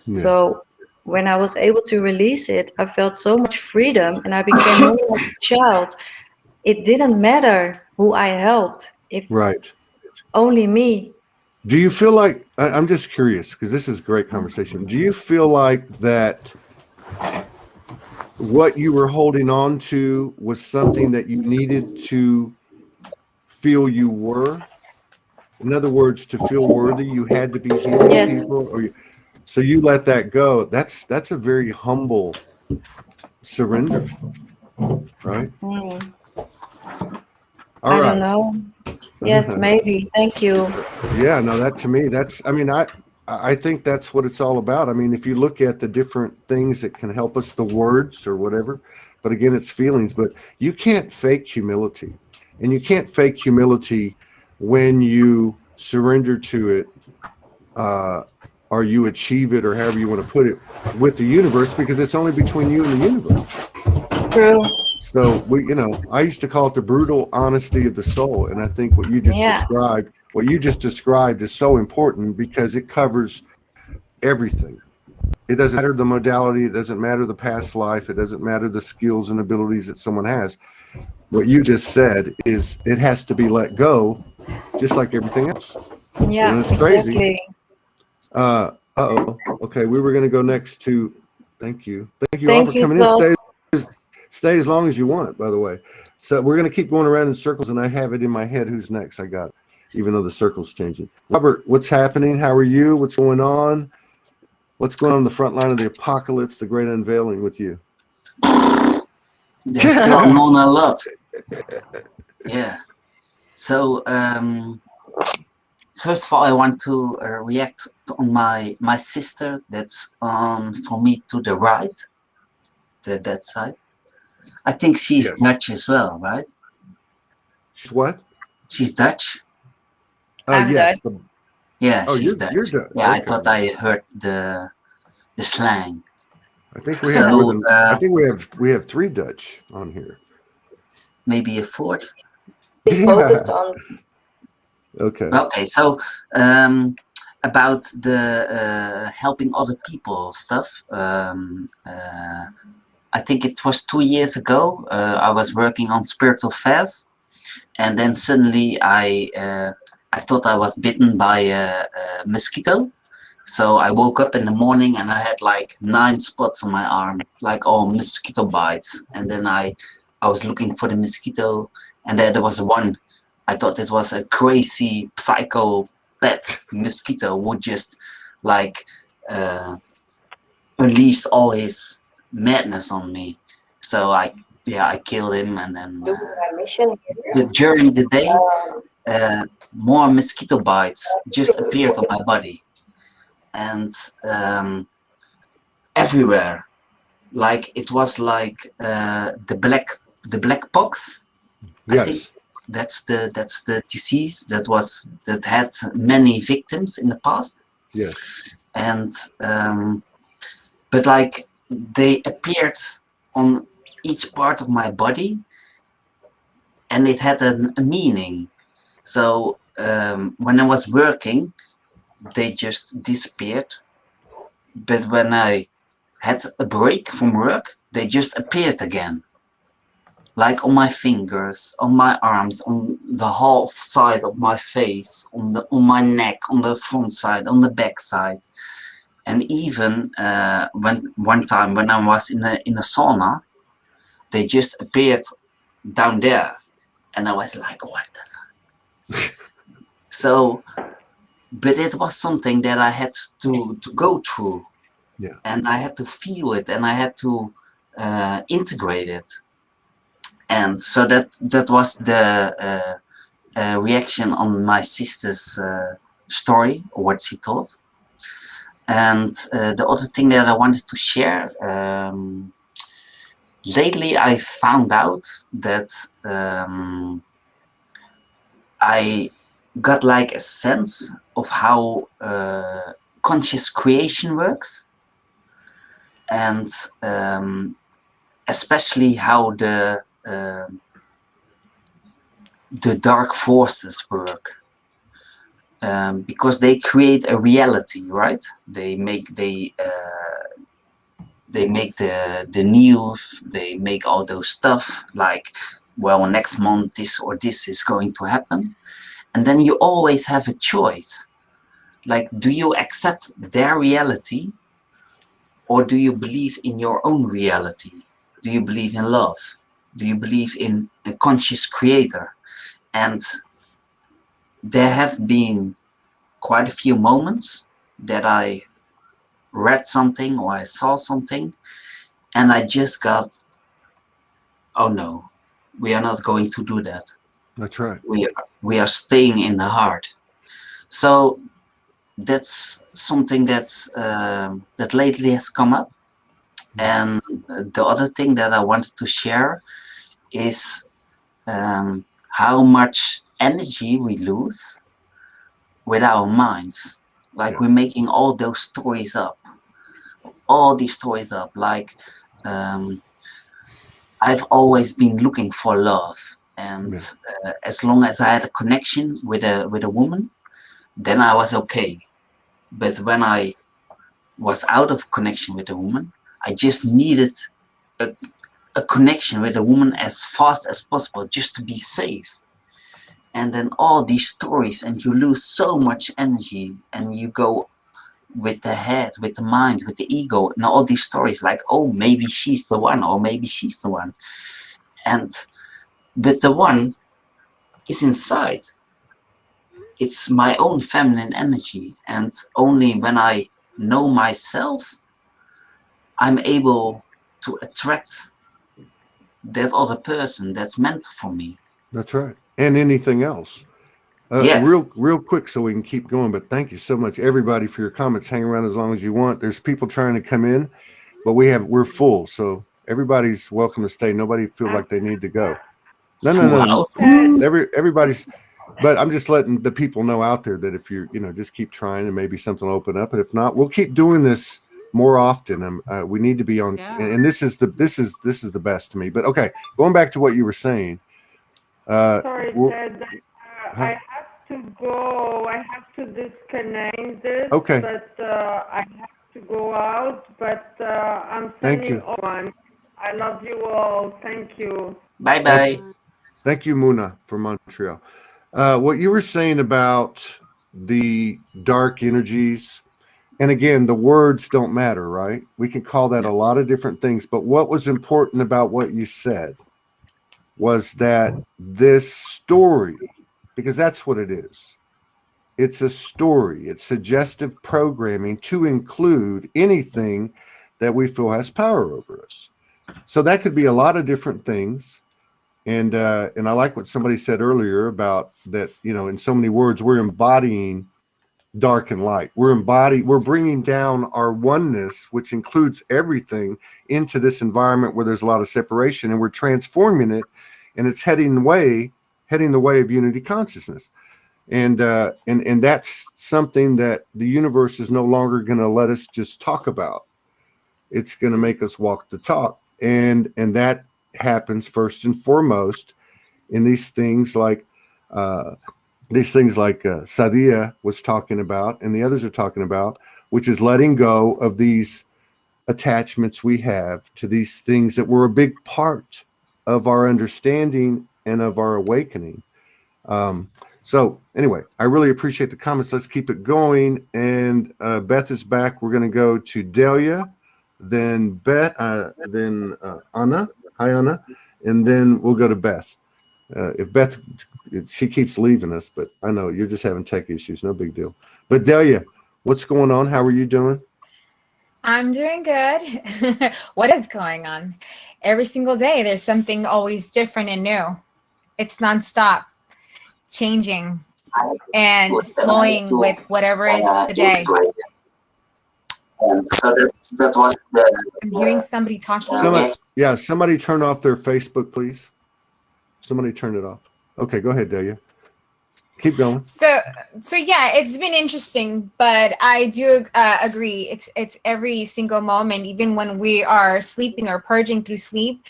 Yeah. So when I was able to release it, I felt so much freedom, and I became more like a child. It didn't matter who I helped, if only me. Do you feel like, I'm just curious, because this is great conversation. Do you feel like that what you were holding on to was something that you needed to feel you were? In other words, to feel worthy, you had to be healing people? Or so you let that go. That's a very humble surrender, right? I don't know. Yes, maybe. Thank you. Yeah, no, that to me, that's, I mean, I think that's what it's all about. I mean, if you look at the different things that can help us, the words or whatever, but again, it's feelings, but you can't fake humility, and you can't fake humility when you surrender to it, or you achieve it, or however you want to put it, with the universe, because it's only between you and the universe. True. So we, you know, I used to call it the brutal honesty of the soul. And I think what you just described is so important, because it covers everything. It doesn't matter the modality. It doesn't matter the past life. It doesn't matter the skills and abilities that someone has. What you just said is it has to be let go, just like everything else. Yeah, and it's exactly. Crazy. Okay, we were going to go next to, thank you all for coming in. Stay as long as you want, by the way. So we're going to keep going around in circles, and I have it in my head who's next. I got it, even though the circle's changing. Robert, what's happening? How are you? What's going on? What's going on the front line of the apocalypse, the great unveiling with you? There's going on a lot. Yeah. So first of all, I want to react on my sister. That's for me to the right, that side. I think she's Dutch as well, right? She's what? She's Dutch. I'm yes. Dutch. Yeah, she's Dutch. You're Dutch. Yeah, okay. I thought I heard the slang. I think we have more than, I think we have 3 Dutch on here. Maybe a 4th. Focused on. Okay. Okay, so about the helping other people stuff. I think it was 2 years ago. I was working on spiritual fairs, and then suddenly I thought I was bitten by a mosquito. So I woke up in the morning and I had like 9 spots on my arm, like all mosquito bites. And then I was looking for the mosquito, and there was one. I thought it was a crazy psychopath mosquito who just like unleashed all his madness on me. So I yeah, I killed him, and then doing my mission here. but during the day, more mosquito bites just appeared on my body, and everywhere. Like it was like the black pox. I think Yes. that's the disease that had many victims in the past. Yes. And but like they appeared on each part of my body, and it had a meaning. So when I was working, they just disappeared. But when I had a break from work, they just appeared again. Like on my fingers, on my arms, on the half side of my face, on my neck, on the front side, on the back side. And even when one time when I was in a sauna, they just appeared down there, and I was like, what the fuck? So, but it was something that I had to go through. Yeah. And I had to feel it, and I had to integrate it. And so that was the reaction on my sister's story, or what she told. And the other thing that I wanted to share, lately I found out that I got like a sense of how conscious creation works, and especially how the dark forces work, because they create a reality, right? They make the news, they make all those stuff like, well, next month this or this is going to happen, and then you always have a choice. Like, do you accept their reality, or do you believe in your own reality? Do you believe in love? Do you believe in a conscious creator? And there have been quite a few moments that I read something or I saw something, and I just got, oh no, we are not going to do that. That's right. We are staying in the heart. So that's something that that lately has come up. And the other thing that I wanted to share is how much energy we lose with our minds. Like, we're making all those stories up, all these stories up. Like, I've always been looking for love, and as long as I had a connection with a woman, then I was okay. But when I was out of connection with a woman, I just needed a connection with a woman as fast as possible, just to be safe. And then all these stories, and you lose so much energy, and you go with the head, with the mind, with the ego, and all these stories like, oh, maybe she's the one, or maybe she's the one. But the one is inside. It's my own feminine energy. And only when I know myself, I'm able to attract that other person that's meant for me. That's right. And anything else. Real quick, so we can keep going. But thank you so much, everybody, for your comments. Hang around as long as you want. There's people trying to come in, but we're full, so everybody's welcome to stay. Nobody feel like they need to go. No. Everybody's. But I'm just letting the people know out there that if you're, just keep trying, and maybe something will open up. And if not, we'll keep doing this more often. We need to be on, and this is the best to me. But okay, going back to what you were saying. Sorry, Ted. I have to go. I have to disconnect this. Okay. But I have to go out. But I'm sending one. I love you all. Thank you. Bye-bye. Thank you, Muna, from Montreal. What you were saying about the dark energies, and again, the words don't matter, right? We can call that a lot of different things. But what was important about what you said was that this story, because that's what it is. It's a story. It's suggestive programming to include anything that we feel has power over us. So that could be a lot of different things. And I like what somebody said earlier about that, you know, in so many words, we're embodying dark and light. We're bringing down our oneness, which includes everything, into this environment where there's a lot of separation, and we're transforming it, and it's heading the way of unity consciousness. And that's something that the universe is no longer going to let us just talk about. It's going to make us walk the talk. And that happens first and foremost in these things like Sadia was talking about, and the others are talking about, which is letting go of these attachments we have to these things that were a big part of our understanding and of our awakening. So anyway, I really appreciate the comments. Let's keep it going. And Beth is back. We're going to go to Delia, then Anna. Hi, Anna. And then we'll go to Beth. If Beth, she keeps leaving us, but I know you're just having tech issues. No big deal. But Delia, what's going on? How are you doing? I'm doing good. What is going on? Every single day, there's something always different and new. It's nonstop, changing and flowing with whatever is the day. So that was the. I'm hearing somebody talking. Somebody turn off their Facebook, please. Somebody turn it off. Okay, go ahead, Delia. Keep going. So yeah, it's been interesting, but I do agree. It's every single moment, even when we are sleeping or purging through sleep,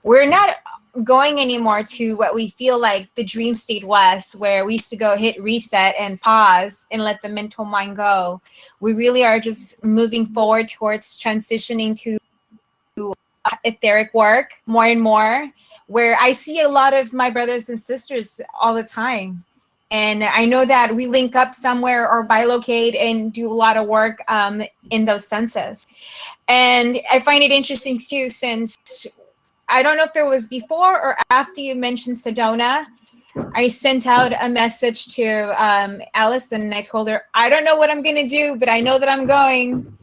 we're not going anymore to what we feel like the dream state was, where we used to go hit reset and pause and let the mental mind go. We really are just moving forward towards transitioning to etheric work more and more, where I see a lot of my brothers and sisters all the time. And I know that we link up somewhere or bilocate and do a lot of work in those senses. And I find it interesting too, since I don't know if it was before or after you mentioned Sedona, I sent out a message to Allison, and I told her, I don't know what I'm going to do, but I know that I'm going.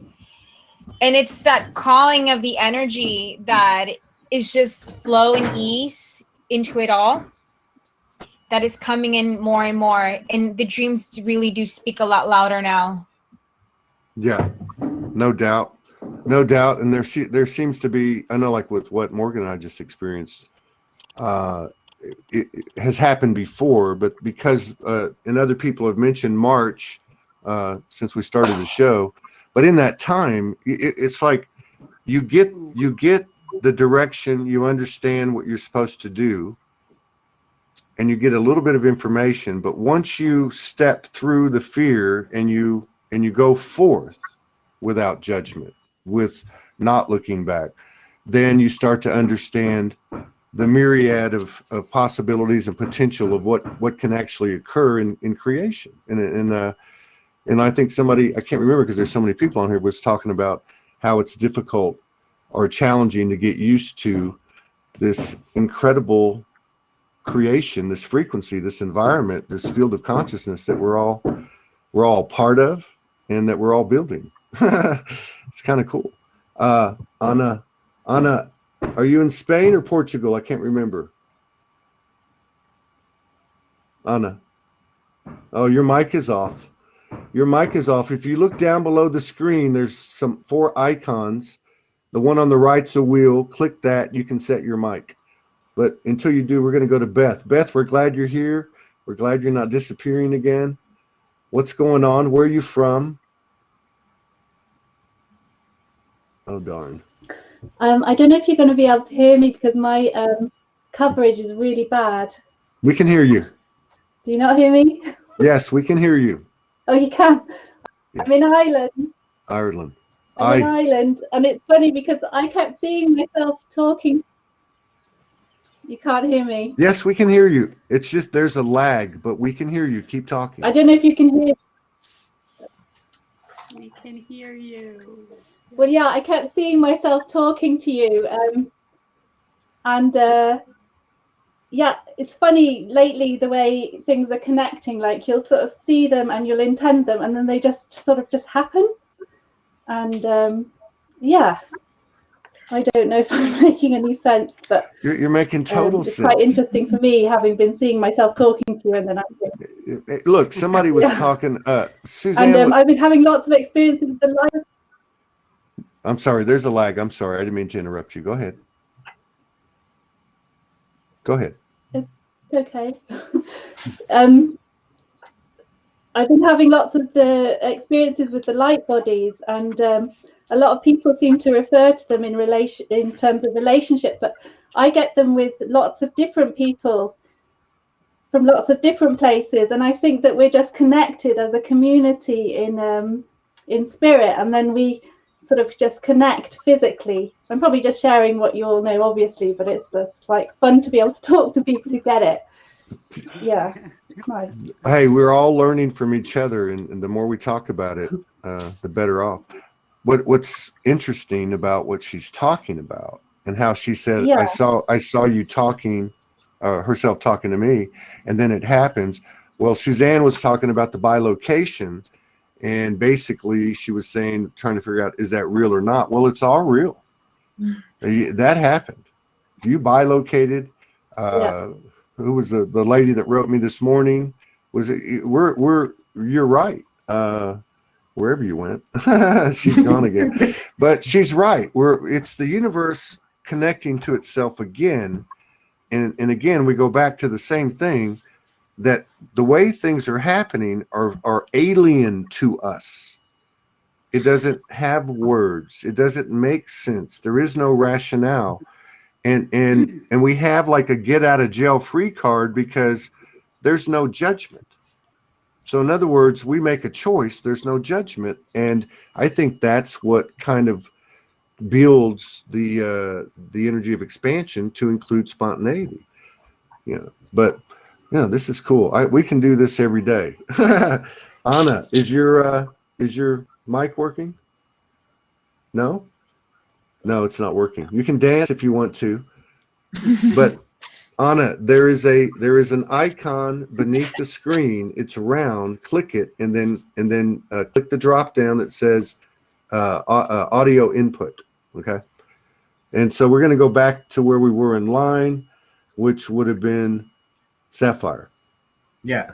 And it's that calling of the energy that is just flow and ease into it all that is coming in more and more. And the dreams really do speak a lot louder now. Yeah, no doubt. No doubt. And there seems to be, I know, like with what Morgan and I just experienced, it has happened before, but because, and other people have mentioned March since we started the show, but in that time, it's like you get the direction, you understand what you're supposed to do, and you get a little bit of information. But once you step through the fear and you go forth without judgment, with not looking back, then you start to understand the myriad of possibilities and potential of what can actually occur in creation. And I think somebody, I can't remember because there's so many people on here, was talking about how it's difficult or challenging to get used to this incredible creation, this frequency, this environment, this field of consciousness that we're all part of and that we're all building. It's kind of cool. Anna, are you in Spain or Portugal? I can't remember. Anna. Oh, your mic is off. Your mic is off. If you look down below the screen, there's 4 icons. The one on the right's a wheel. Click that. You can set your mic. But until you do, we're going to go to Beth. Beth, we're glad you're here. We're glad you're not disappearing again. What's going on? Where are you from? Oh, darn. I don't know if you're going to be able to hear me because my coverage is really bad. We can hear you. Do you not hear me? Yes, we can hear you. Oh, you can? Yeah. I'm in Ireland. I'm in Ireland. And it's funny because I kept seeing myself talking. You can't hear me. Yes, we can hear you. It's just there's a lag, but we can hear you. Keep talking. I don't know if you can hear. We can hear you. Well, yeah, I kept seeing myself talking to you. Yeah, it's funny lately the way things are connecting. Like you'll sort of see them and you'll intend them, and then they just sort of just happen. And yeah. I don't know if I'm making any sense, but you're making total it's sense. quite interesting for me, having been seeing myself talking to you, and then Look, somebody was talking. Suzanne, and I've been having lots of experiences with the light. I'm sorry, there's a lag. I'm sorry, I didn't mean to interrupt you. Go ahead. Go ahead. It's okay. I've been having lots of the experiences with the light bodies, and a lot of people seem to refer to them in terms of relationship, but I get them with lots of different people from lots of different places, and I think that we're just connected as a community in spirit, and then we sort of just connect physically. I'm probably just sharing what you all know, obviously, but it's just like fun to be able to talk to people who get it. Yeah. Nice. Hey, we're all learning from each other, and the more we talk about it, the better off. What's interesting about what she's talking about and how she said, Yeah. I saw you talking, herself talking to me, and then it happens. Well, Suzanne was talking about the bilocation, and basically she was saying, trying to figure out, is that real or not? Well, it's all real. That happened. You bilocated. Yeah. Who was the lady that wrote me this morning? Was it? You're right. Wherever you went, she's gone again. But she's right. It's the universe connecting to itself again, and again we go back to the same thing, that the way things are happening are alien to us. It doesn't have words. It doesn't make sense. There is no rationale. And we have like a get out of jail free card because there's no judgment. So in other words, we make a choice, there's no judgment. And I think that's what kind of builds the energy of expansion to include spontaneity. But this is cool. We can do this every day. Anna, is your mic working? No? No, it's not working. You can dance if you want to, but Anna, there is an icon beneath the screen. It's round. Click it, and then click the drop down that says audio input. Okay, and so we're going to go back to where we were in line, which would have been Sapphire. Yeah.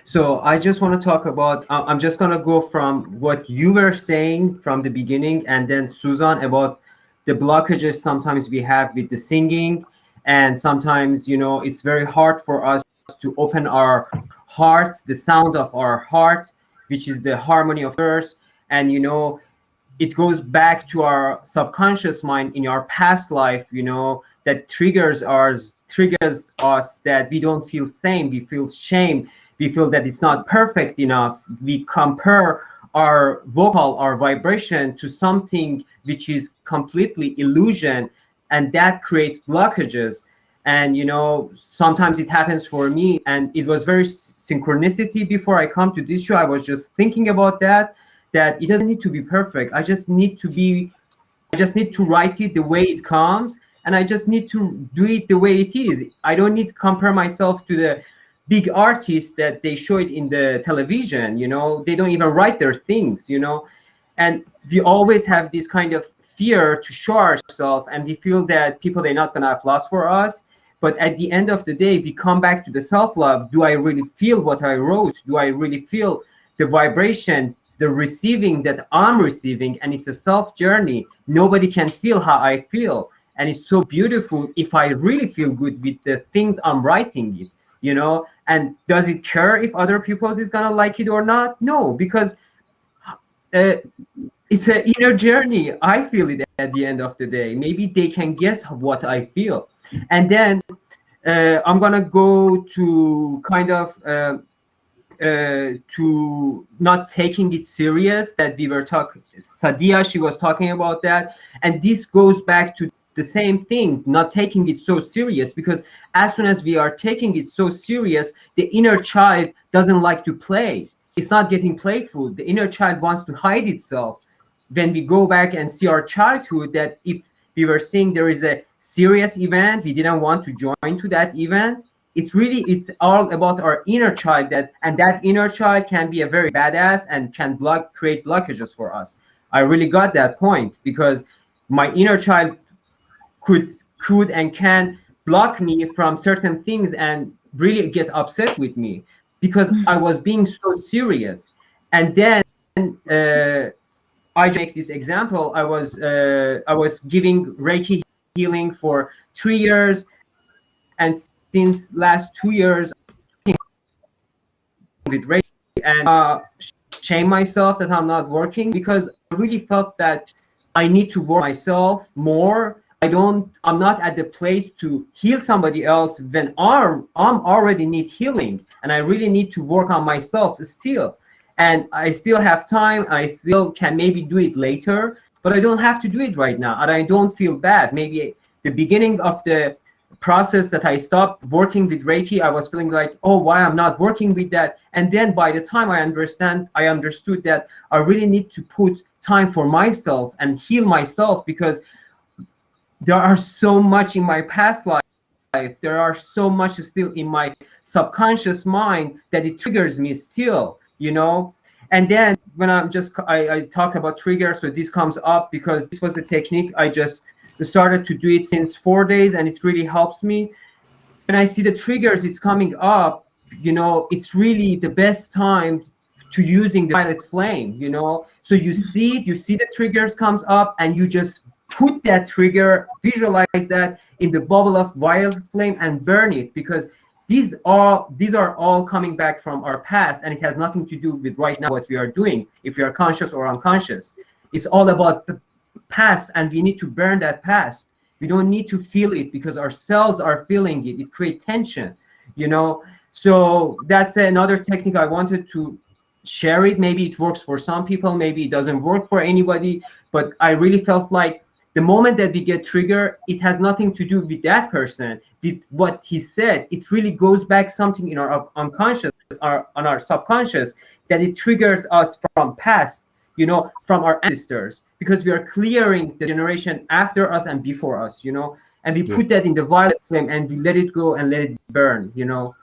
So I just want to talk about, I'm just going to go from what you were saying from the beginning, and then Susan, about the blockages sometimes we have with the singing, and sometimes, it's very hard for us to open our heart, the sound of our heart, which is the harmony of earth. And, it goes back to our subconscious mind in our past life, that triggers us that we don't feel same, we feel shame, we feel that it's not perfect enough. We compare our vocal, our vibration to something which is completely illusion, and that creates blockages. And sometimes it happens for me, and it was very synchronicity. Before I come to this show, I was just thinking about that it doesn't need to be perfect. I just need to write it the way it comes, and I just need to do it the way it is. I don't need to compare myself to the big artists that they show it in the television. They don't even write their things, and we always have this kind of fear to show ourselves, and we feel that people, they're not going to applaud for us. But at the end of the day, we come back to the self-love. Do I really feel what I wrote? Do I really feel the vibration, the receiving that I'm receiving? And it's a self journey. Nobody can feel how I feel. And it's so beautiful if I really feel good with the things I'm writing it, and does it care if other people is gonna like it or not? No, because it's an inner journey. I feel it at the end of the day. Maybe they can guess what I feel. And then I'm gonna go to kind of to not taking it serious, that we were talking, Sadia, she was talking about that. And this goes back to the same thing, not taking it so serious, because as soon as we are taking it so serious, the inner child doesn't like to play. It's not getting playful. The inner child wants to hide itself. When we go back and see our childhood, that if we were seeing there is a serious event, we didn't want to join to that event. It's all about our inner child, and that inner child can be a very badass and can create blockages for us. I really got that point, because my inner child could and can block me from certain things and really get upset with me because I was being so serious. And then I make this example. I was giving Reiki healing for 3 years, and since last 2 years with Reiki, and shame myself that I'm not working because I really felt that I need to work myself more. I'm not at the place to heal somebody else when I'm already need healing, and I really need to work on myself still. And I still have time. I still can maybe do it later, but I don't have to do it right now. And I don't feel bad. Maybe the beginning of the process that I stopped working with Reiki, I was feeling like, oh, why I'm not working with that. And then by the time I understood that I really need to put time for myself and heal myself, because there are so much in my past life. There are so much still in my subconscious mind that it triggers me still, you know. And then when I talk about triggers, so this comes up because this was a technique I just started to do it since 4 days, and it really helps me. When I see the triggers, it's coming up, you know, it's really the best time to using the violet flame, you know. So you see the triggers comes up, and you just put that trigger, visualize that in the bubble of violet flame and burn it, because these are all coming back from our past, and it has nothing to do with right now what we are doing, if we are conscious or unconscious. It's all about the past, and we need to burn that past. We don't need to feel it because our cells are feeling it. It creates tension, you know. So that's another technique I wanted to share it. Maybe it works for some people, maybe it doesn't work for anybody, but I really felt like the moment that we get triggered, it has nothing to do with that person, with what he said. It really goes back something in our unconscious, on our subconscious, that it triggers us from past, you know, from our ancestors, because we are clearing the generation after us and before us, you know, and we put that in the violet flame and we let it go and let it burn, you know.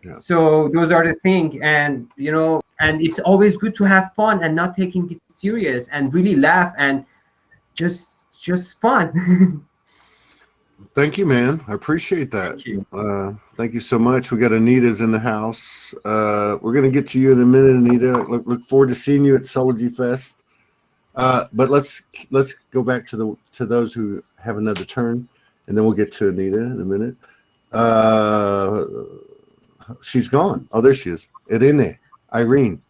Yeah. So those are the things, and you know, and it's always good to have fun and not taking this serious and really laugh and just fun. Thank you, man. I appreciate that. Thank you. Thank you so much. We got Anita's in the house. We're going to get to you in a minute, Anita. Look forward to seeing you at Soulogy Fest. But let's go back to those who have another turn, and then we'll get to Anita in a minute. She's gone. Oh, there she is. Irene. Irene.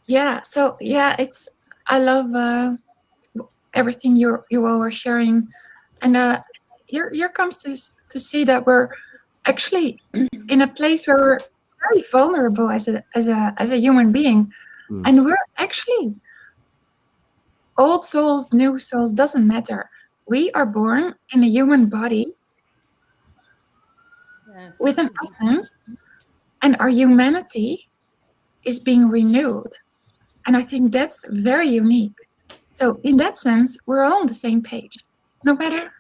Yeah. So yeah, I love everything you all were sharing, and here comes to see that we're actually in a place where we're very vulnerable as a human being, and we're actually old souls, new souls, doesn't matter. We are born in a human body with an essence, and our humanity is being renewed. And I think that's very unique. So in that sense, we're all on the same page. No matter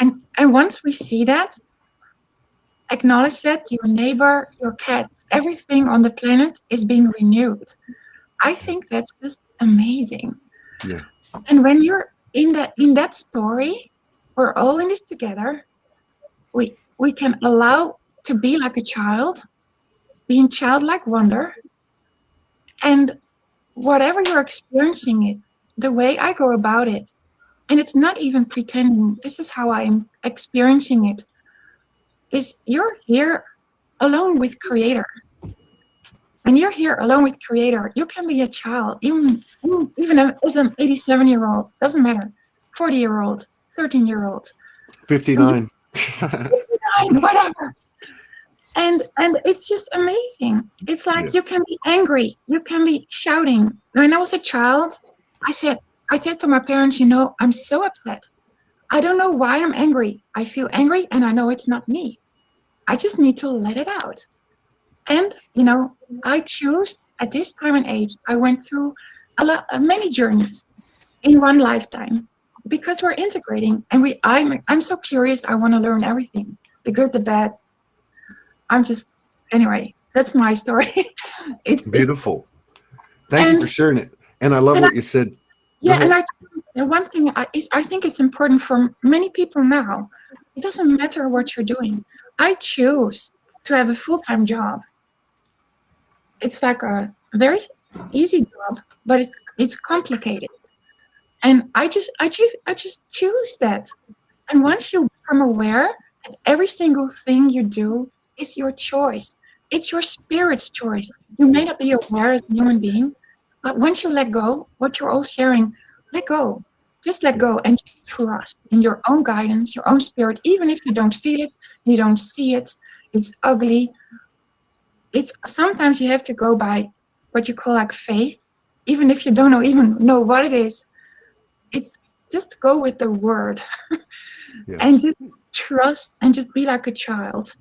and once we see that, acknowledge that your neighbor, your cats, everything on the planet is being renewed. I think that's just amazing. Yeah. And when you're in that story, we're all in this together. We can allow to be like a child, be in childlike wonder. And whatever you're experiencing it, the way I go about it, and it's not even pretending, this is how I'm experiencing it, is you're here alone with Creator. And you're here alone with Creator. You can be a child, even as an 87-year-old, doesn't matter, 40-year-old, 13-year-old. 59. 59, whatever. And it's just amazing. It's like you can be angry, you can be shouting. When I was a child, I said to my parents, you know, I'm so upset. I don't know why I'm angry. I feel angry and I know it's not me. I just need to let it out. And, you know, I choose at this time and age, I went through many journeys in one lifetime because we're integrating, and I'm so curious. I want to learn everything, the good, the bad. Anyway, that's my story. It's beautiful. Thank you for sharing it. And I love And what you said. Yeah, ahead. and one thing I think it's important for many people now. It doesn't matter what you're doing. I choose to have a full-time job. It's like a very easy job, but it's complicated. And I just choose that. And once you become aware that every single thing you do is your choice, it's your spirit's choice. You may not be aware as a human being, but once you let go, what you're all sharing, let go. Just let go and just trust in your own guidance, your own spirit, even if you don't feel it, you don't see it, it's ugly. It's sometimes you have to go by what you call like faith, even if you don't even know what it is. It's just go with the word and just trust and just be like a child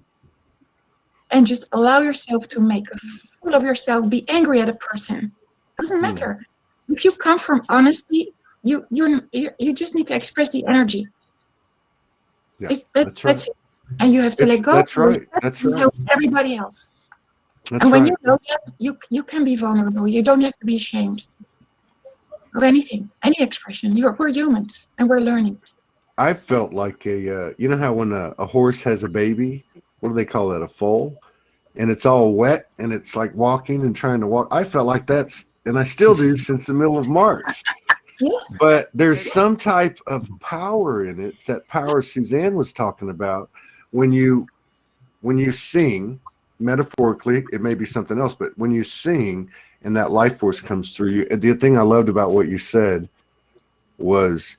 and just allow yourself to make a fool of yourself, be angry at a person. Doesn't matter. If you come from honesty, you just need to express the energy. Yeah, that's it. And you have to let go. That's right. That's right. Help everybody else. That's and when right. you know that, you can be vulnerable. You don't have to be ashamed of anything, any expression. We're humans and we're learning. I felt like you know how when a horse has a baby, what do they call that? A foal, and it's all wet and it's like walking and trying to walk. I felt like and I still do since the middle of March. Yeah. But there's some type of power in it. It's that power Suzanne was talking about. When you sing, metaphorically, it may be something else, but when you sing and that life force comes through you, the thing I loved about what you said was,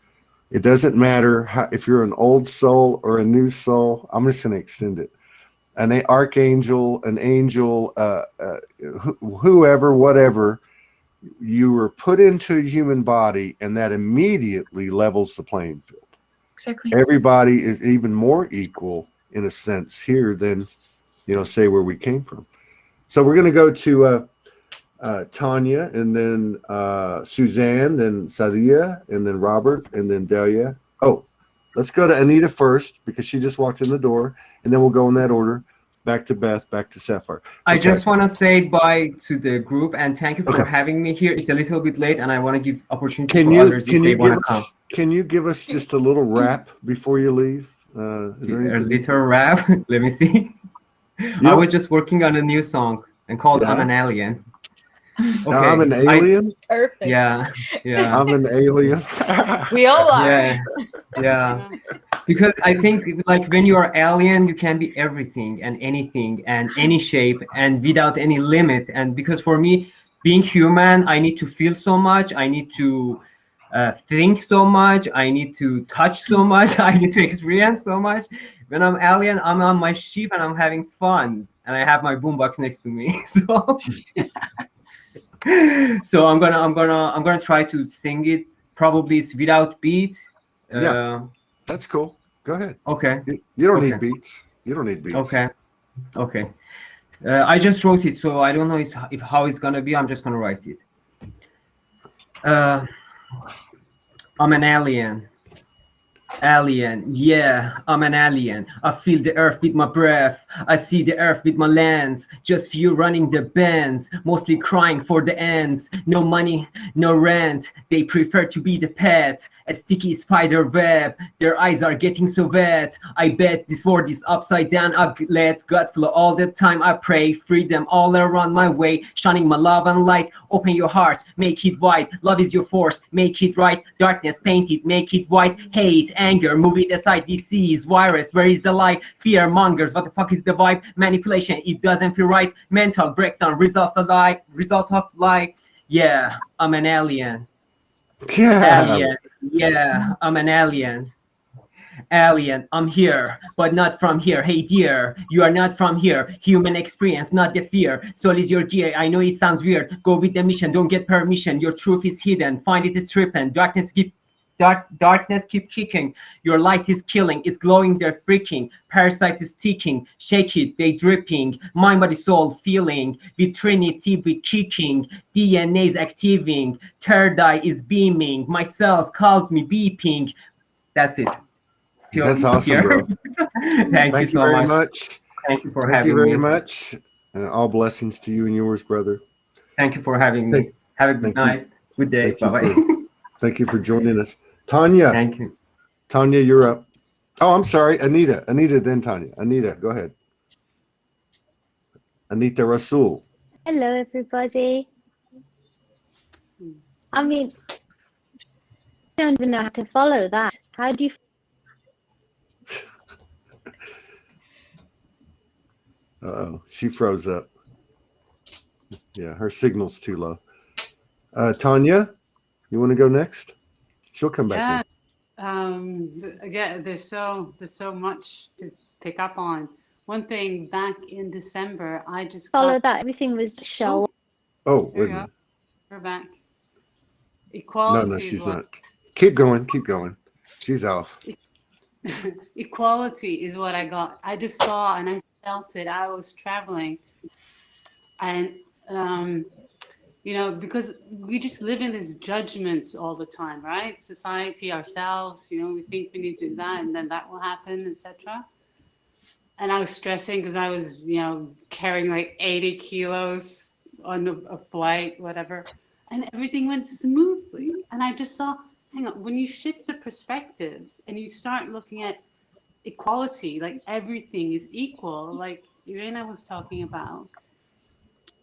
it doesn't matter if you're an old soul or a new soul. I'm just going to extend it. An archangel, an angel, whoever, whatever, you were put into a human body, and that immediately levels the playing field. Exactly. Everybody is even more equal in a sense here than, say where we came from. So we're going to go to Tanya, and then Suzanne, then Sadia, and then Robert, and then Delia. Oh, let's go to Anita first because she just walked in the door, and then we'll go in that order. Back to Beth, back to Sapphire. I just want to say bye to the group and thank you for having me here. It's a little bit late, and I want to give opportunity for others if they want to come. Can you give us just a little rap before you leave? Is there a little rap? Let me see. I was just working on a new song and called "I'm an Alien." Okay. I'm an alien? Perfect. Yeah. I'm an alien. We all are. Yeah. Because I think like when you are alien, you can be everything and anything and any shape and without any limit. And because for me, being human, I need to feel so much. I need to think so much. I need to touch so much. I need to experience so much. When I'm alien, I'm on my ship and I'm having fun. And I have my boombox next to me. So I'm gonna try to sing it. Probably it's without beat. Yeah, that's cool. Go ahead. Okay. You don't need beats. You don't need beats. Okay. I just wrote it, so I don't know how it's gonna be. I'm just gonna write it. I'm an alien. Yeah, I'm an alien. I feel the earth with my breath. I see the earth with my lens. Just few running the bends, mostly crying for the ends. No money, no rent. They prefer to be the pet. A sticky spider web. Their eyes are getting so wet. I bet this world is upside down. I let God flow all the time. I pray freedom all around my way, shining my love and light. Open your heart, make it white. Love is your force, make it right. Darkness, paint it, make it white. Hate, anger, move it aside. Disease, virus, where is the light? Fear mongers, what the fuck is the vibe? Manipulation, it doesn't feel right. Mental breakdown, result of lie. Yeah, I'm an alien. Yeah, I'm an alien. I'm here, but not from here. Hey dear, you are not from here. Human experience, not the fear. Soul is your gear. I know it sounds weird. Go with the mission, don't get permission. Your truth is hidden, find it is tripping. Darkness keep kicking. Your light is killing, it's glowing, they're freaking. Parasite is ticking, shake it, they dripping. Mind, body, soul feeling. With Trinity we kicking. DNA is activating. Third eye is beaming. My cells called me beeping. That's it. That's awesome, bro. Thank you so very much. Thank you for Thank having you me. very much. All blessings to you and yours, brother. Thank you for having me. Have a good night. Good day. Thank you Bye-bye. Thank you for joining us. Tanya. Thank you. Tanya, you're up. Oh, I'm sorry. Anita. Anita, then Tanya. Anita, go ahead. Anita Rasul. Hello, everybody. I mean, I don't even know how to follow that. How do you? Uh-oh, she froze up. Yeah, her signal's too low. Tanya, you want to go next? She'll come back in. Again, there's so much to pick up on. One thing, back in December, I just Follow that. Everything was show. Oh, There wait we a go. minute. We're back. Equality. No, she's not. Keep going. Keep going. She's off. Equality is what I got. I just saw and I felt it. I was traveling, and you know, because we just live in this judgment all the time, right? Society, ourselves, you know, we think we need to do that, and then that will happen, etc. And I was stressing because I was, you know, carrying like 80 kilos on a flight, whatever, and everything went smoothly. And I just saw, hang on, when you shift the perspectives and you start looking at equality, like everything is equal, like Irina was talking about,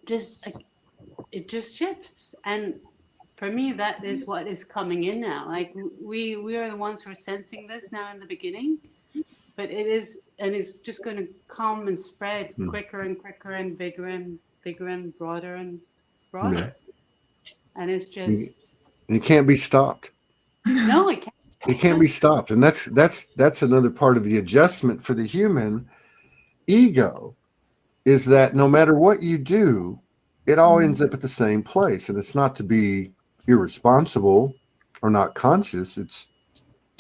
just like it just shifts. And for me, that is what is coming in now. Like we are the ones who are sensing this now in the beginning, but it is, and it's just going to come and spread quicker and quicker and bigger and bigger and broader and broader. Yeah. And it's just it can't be stopped. No, it can't. It can't be stopped, and that's another part of the adjustment for the human ego, is that no matter what you do, it all ends up at the same place. And it's not to be irresponsible or not conscious. It's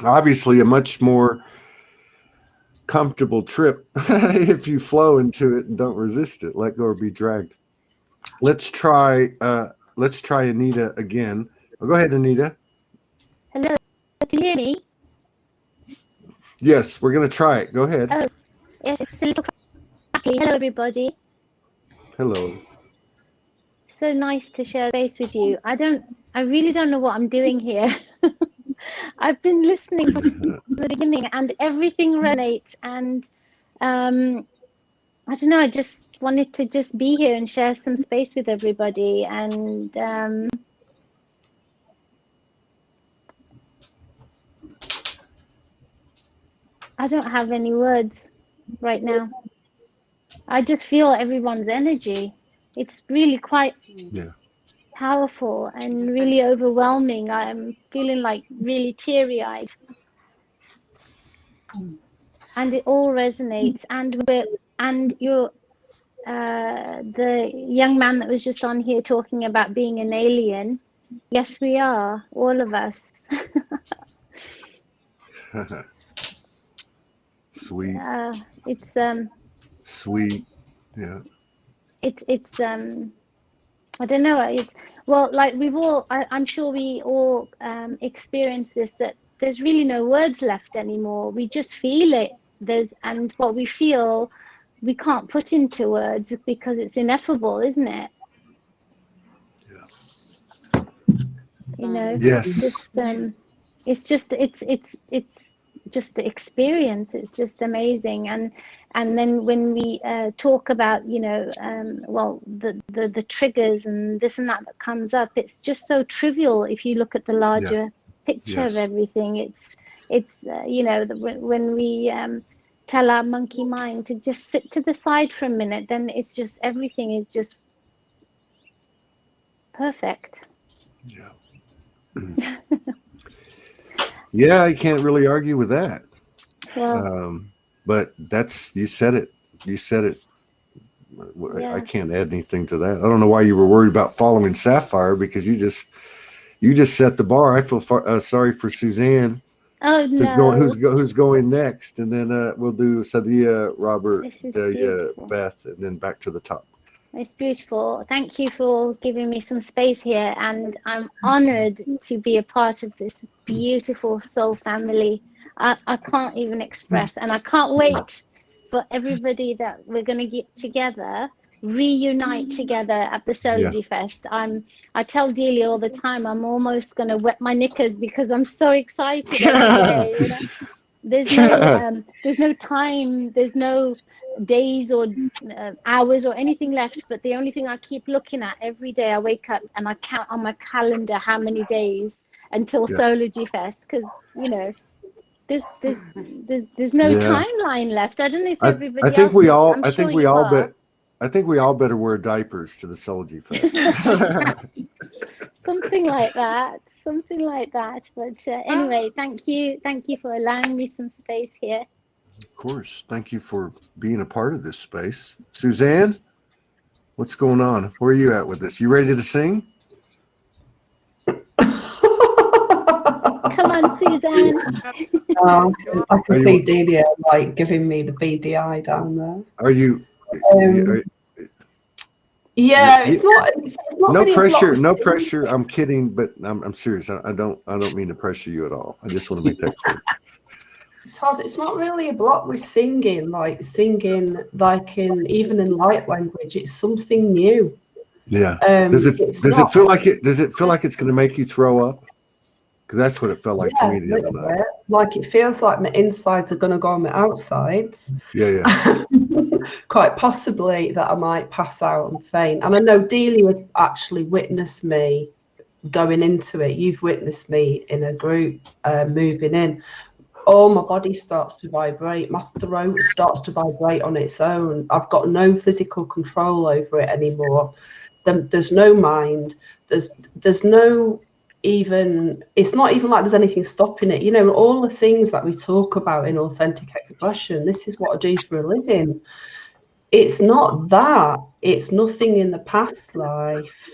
obviously a much more comfortable trip if you flow into it and don't resist it, let go or be dragged. Let's try Anita again. Oh, go ahead, Anita. Hello, can you hear me? Yes, we're going to try it. Go ahead. Oh, yes, it's a little cracky. Hello, everybody. Hello. So nice to share space with you. I really don't know what I'm doing here. I've been listening from the beginning and everything resonates, and I don't know, I just wanted to just be here and share some space with everybody, and I don't have any words right now. I just feel everyone's energy. It's really quite powerful and really overwhelming. I'm feeling like really teary-eyed. And it all resonates. And you're the young man that was just on here talking about being an alien. Yes, we are, all of us. Sweet. It's sweet. Yeah. It's I don't know. It's, well, like we've all, I'm sure we all experience this, that there's really no words left anymore. We just feel it. And what we feel, we can't put into words because it's ineffable, isn't it? Yeah. You know. Yes. It's just the experience. It's just amazing. And then when we talk about, you know, well, the triggers and this and that comes up, it's just so trivial if you look at the larger picture of everything. It's you know, when we tell our monkey mind to just sit to the side for a minute, then it's just, everything is just perfect. Yeah. Yeah, I can't really argue with that. Well, but that's, you said it. You said it. I can't add anything to that. I don't know why you were worried about following Sapphire, because you just set the bar. I feel sorry for Suzanne. Oh no. Who's going next, and then we'll do Sadia, Robert, Beth, and then back to the top. It's beautiful. Thank you for giving me some space here, and I'm honored to be a part of this beautiful soul family. I can't even express, and I can't wait but everybody that we're going to get together, reunite together at the Soulogy Fest. I tell Delia all the time, I'm almost going to wet my knickers because I'm so excited every day. You know, there's no time, there's no days or hours or anything left, but the only thing I keep looking at every day, I wake up and I count on my calendar how many days until Soulogy Fest, because you know there's no timeline left. I don't know if everybody I think else we is. all I'm I sure think we you all are. I think we all better wear diapers to the Soulogy Fest. Something like that. But anyway, thank you for allowing me some space here. Of course. Thank you for being a part of this space. Suzanne, what's going on? Where are you at with this? You ready to sing? Come on, Suzanne. I can see Delia like giving me the beady eye down there. Are you? It's not no really pressure. No pressure. I'm kidding, but I'm serious. I don't mean to pressure you at all. I just want to make that clear. Todd, it's not really a block with singing like even in light language. It's something new. Yeah. Does it feel like it's going to make you throw up? Because that's what it felt like to me the other night. Like it feels like my insides are going to go on my outsides. Yeah. Quite possibly that I might pass out and faint. And I know Delia has actually witnessed me going into it. You've witnessed me in a group moving in. Oh, my body starts to vibrate. My throat starts to vibrate on its own. I've got no physical control over it anymore. There's no mind. There's no even, it's not even like there's anything stopping it. You know, all the things that we talk about in authentic expression, this is what I do for a living. It's not that. It's nothing in the past life.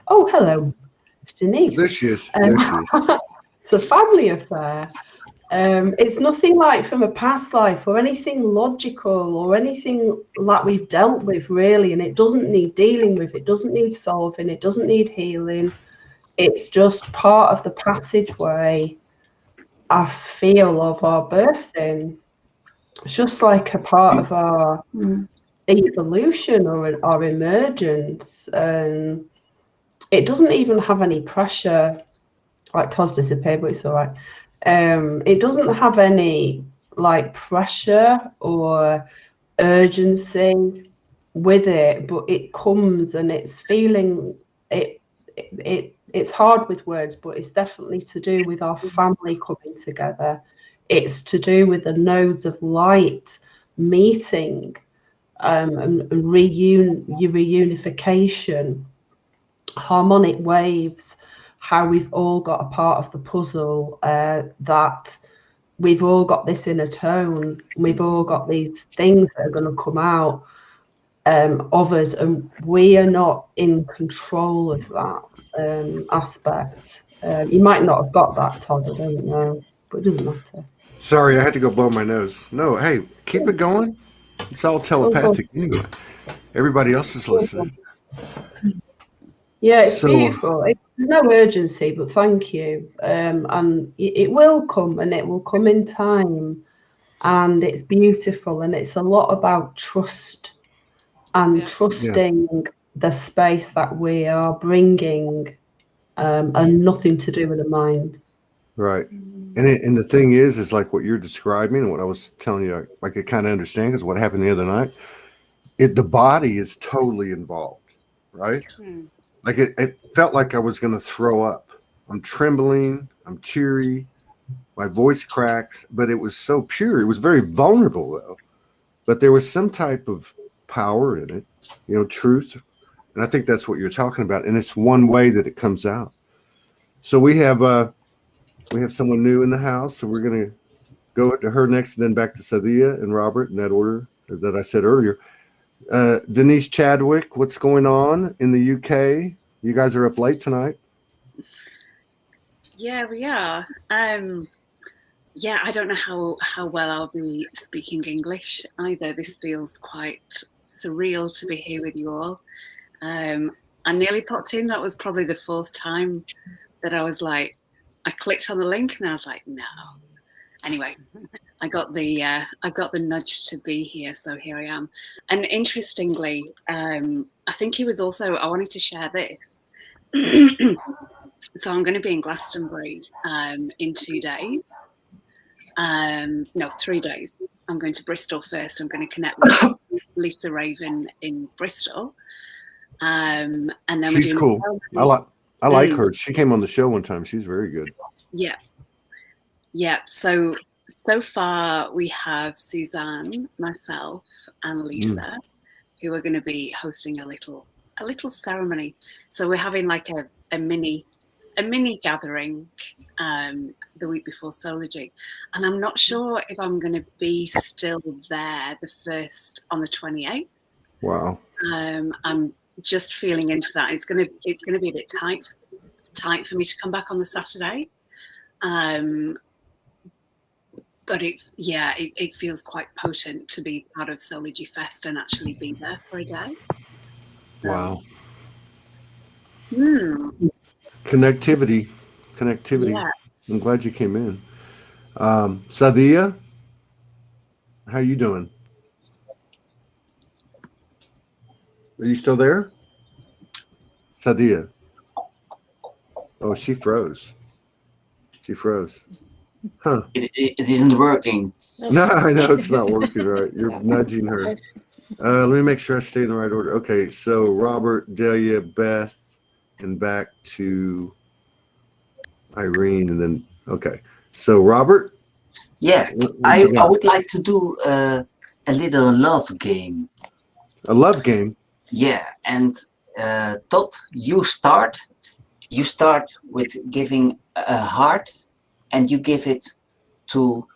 Oh, hello, it's Denise. There she is. It's a family affair. It's nothing like from a past life or anything logical or anything like we've dealt with, really. And it doesn't need dealing with. It doesn't need solving. It doesn't need healing. It's just part of the passageway, I feel, of our birthing. It's just like a part of our evolution or our emergence. And it doesn't even have any pressure. Like Todd's disappeared, but it's all right. It doesn't have any like pressure or urgency with it, but it comes and it's feeling it. It's hard with words, but it's definitely to do with our family coming together. It's to do with the nodes of light meeting and reunification, harmonic waves, how we've all got a part of the puzzle, that we've all got this inner tone, we've all got these things that are going to come out of us, and we are not in control of that aspect. You might not have got that, Todd, I don't know, but it doesn't matter. Sorry, I had to go blow my nose. No, hey, keep it going. It's all telepathic anyway. Everybody else is listening. Yeah, it's beautiful. There's no urgency, but thank you. And it will come, and it will come in time. And it's beautiful, and it's a lot about trust and trusting the space that we are bringing, and nothing to do with the mind. Right. And the thing is like what you're describing and what I was telling you, I could kind of understand, because what happened the other night, the body is totally involved, right? Like it felt like I was going to throw up. I'm trembling, I'm teary, my voice cracks, but it was so pure. It was very vulnerable though, but there was some type of power in it, you know, truth. And I think that's what you're talking about. And it's one way that it comes out. So we have someone new in the house. So we're going to go to her next, and then back to Sadia and Robert in that order that I said earlier. Denise Chadwick, what's going on in the UK? You guys are up late tonight. Yeah, we are. Yeah, I don't know how well I'll be speaking English either. This feels quite surreal to be here with you all. I nearly popped in. That was probably the fourth time that I was like, I clicked on the link and I was like, no. anyway, I got the nudge to be here, so here I am. And interestingly, I think he was also. I wanted to share this. So I'm going to be in Glastonbury in 2 days. No, 3 days. I'm going to Bristol first. I'm going to connect with Lisa Raven in Bristol, and then She's cool. I like her. She came on the show one time. She's very good. Yeah. So far we have Suzanne, myself, and Lisa, who are going to be hosting a little ceremony. So we're having like a mini gathering the week before Soulogy, and I'm not sure if I'm going to be still there on the 28th. Wow. I'm just feeling into that. It's gonna be a bit tight for me to come back on the Saturday, but it feels quite potent to be part of Soulogy Fest and actually be there for a day. Wow. Connectivity. Yeah. I'm glad you came in. Sadia, how you doing? Are you still there? Sadia. Oh, she froze. Huh. It isn't working. No, I know it's not working right. You're nudging her. Let me make sure I stay in the right order. Okay, so Robert, Delia, Beth, and back to Irene, and then okay. So Robert? Yeah, I would like to do a little love game. A love game? Yeah, and Todd, you start with giving a heart, and you give it to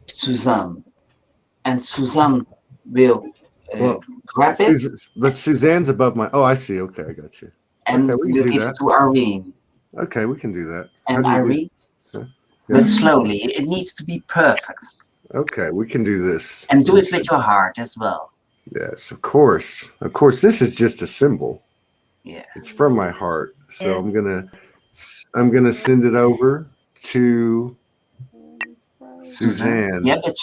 Suzanne, and Suzanne will grab it. But Suzanne's above my. Oh, I see. Okay, I got you. And okay, you give it to Irene. Okay, we can do that. And Irene, but slowly. It needs to be perfect. Okay, we can do this. And do it with your heart as well. Yes, of course. Of course, this is just a symbol. Yeah. It's from my heart. So I'm gonna send it over to Suzanne. Yeah, but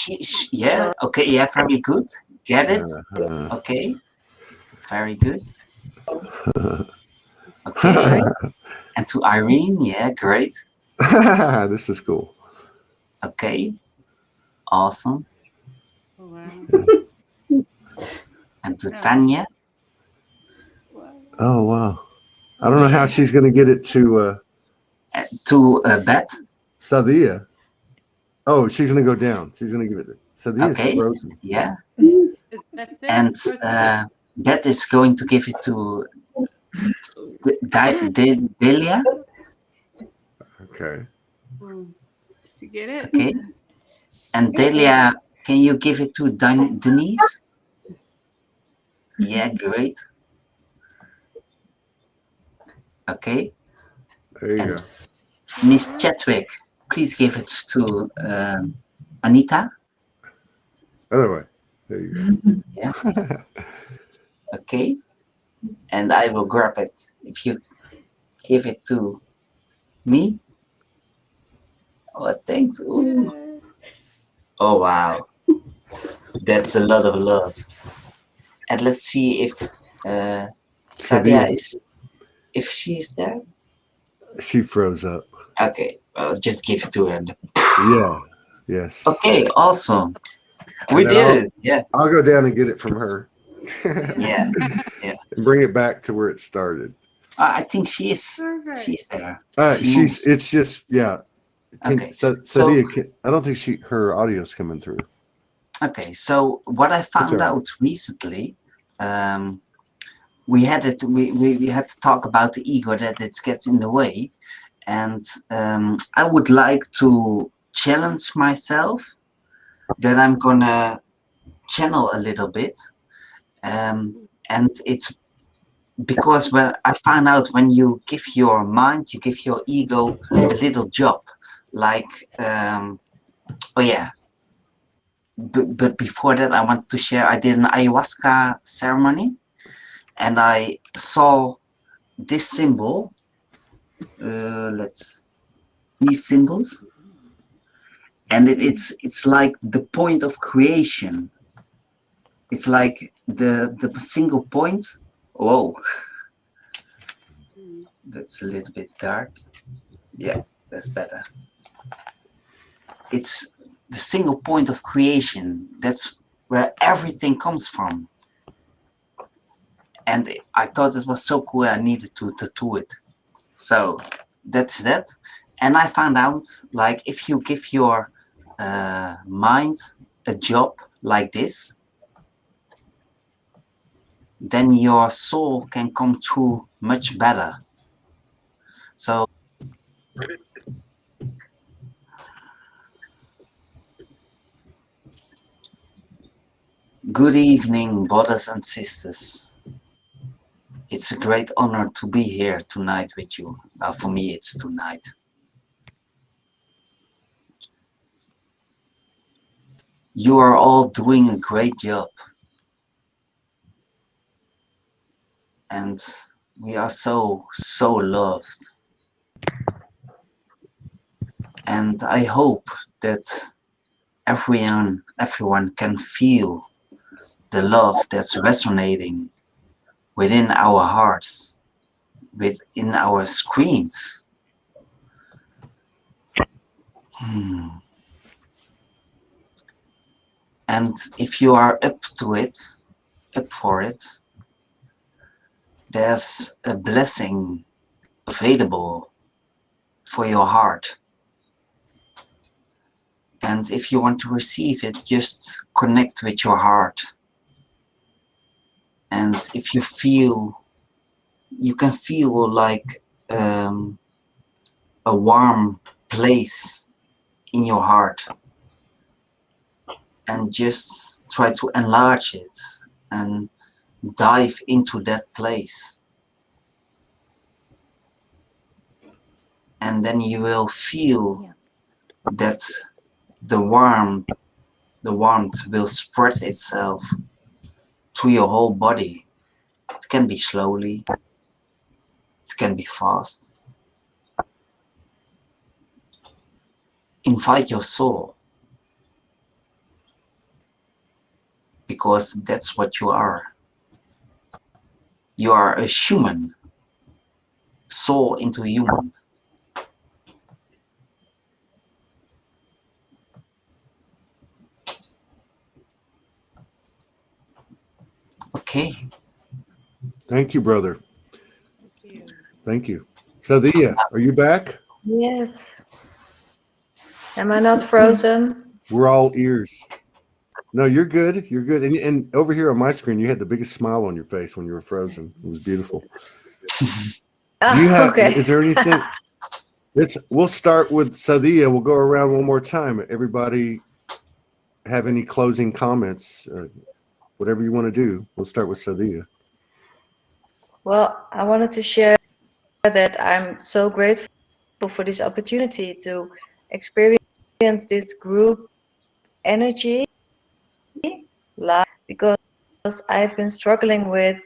yeah. Okay, yeah, very good. Get it? Okay. Very good. Okay. And to Irene, yeah, great. This is cool. Okay. Awesome. Oh, wow. And to Tanya. Oh wow. I don't know how she's gonna get it to Beth. Sadia. Oh, she's gonna go down. She's gonna give it to Sadia's frozen. Yeah. And Beth is going to give it to Delia. Okay. Did you get it? Okay. And Delia, can you give it to Denise? Yeah, great. Okay. There you go. Miss Chadwick, please give it to Anita. Other way. There you go. Yeah. Okay. And I will grab it if you give it to me. Oh, thanks. Ooh. Oh, wow. That's a lot of love. And let's see if Sadia is, if she's there. She froze up. Okay, well, just give it to her. Yeah. Yes. Okay, awesome. We did it. Yeah. I'll go down and get it from her. Yeah. And bring it back to where it started. I think she's there. It's just Okay. Sadia, I don't think her audio's coming through. Okay, so what I found out recently, we had to talk about the ego, that it gets in the way, and I would like to challenge myself that I'm gonna channel a little bit, and it's because when I found out when you give your mind, you give your ego a little job, like but before that, I want to share, I did an ayahuasca ceremony, and I saw this symbol, these symbols, and it's like the point of creation. It's like the single point. Whoa, that's a little bit dark. Yeah, that's better. It's the single point of creation. That's where everything comes from. And I thought it was so cool, I needed to tattoo it. So that's that. And I found out, like, if you give your mind a job like this, then your soul can come through much better. So good evening, brothers and sisters. It's a great honor to be here tonight with you. For me, it's tonight. You are all doing a great job. And we are so loved. And I hope that everyone can feel the love that's resonating within our hearts, within our screens. And if you are up for it, there's a blessing available for your heart. And if you want to receive it, just connect with your heart. And if you feel, you can feel like a warm place in your heart. And just try to enlarge it and dive into that place. And then you will feel that the warmth will spread itself to your whole body. It can be slowly, it can be fast. Invite your soul, because that's what you are. You are a human, soul into human. Okay. Thank you, brother. Thank you. Sadia, are you back? Yes. Am I not frozen? We're all ears. No, you're good. You're good. And over here on my screen, you had the biggest smile on your face when you were frozen. It was beautiful. Do you have? Okay. Is there anything? We'll start with Sadia. We'll go around one more time. Everybody have any closing comments? Whatever you want to do. We'll start with Sadia. Well, I wanted to share that I'm so grateful for this opportunity to experience this group energy live, because I've been struggling with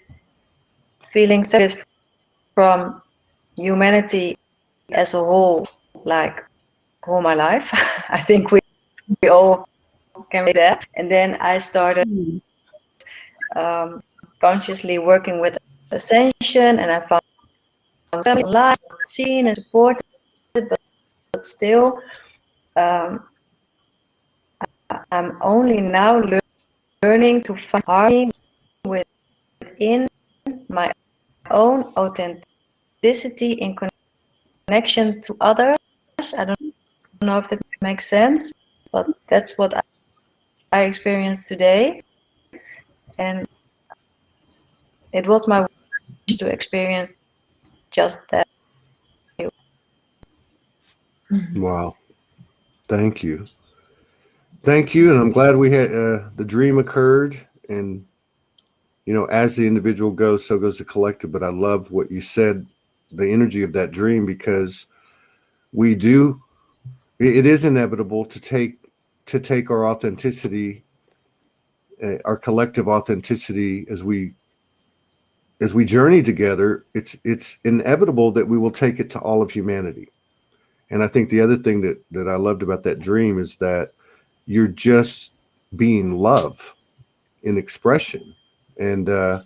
feeling separate from humanity as a whole, like all my life. I think we all can be there. And then I started consciously working with Ascension, and I found online, seen and supported, but still I'm only now learning to find harmony within my own authenticity in connection to others. I don't know if that makes sense, but that's what I experienced today. And it was my wish to experience just that. Wow. Thank you. Thank you. And I'm glad we had the dream occurred. And, you know, as the individual goes, so goes the collective. But I love what you said, the energy of that dream, because we do, it is inevitable to take our authenticity, our collective authenticity as we journey together. It's inevitable that we will take it to all of humanity. And I think the other thing that I loved about that dream is that you're just being love in expression. And that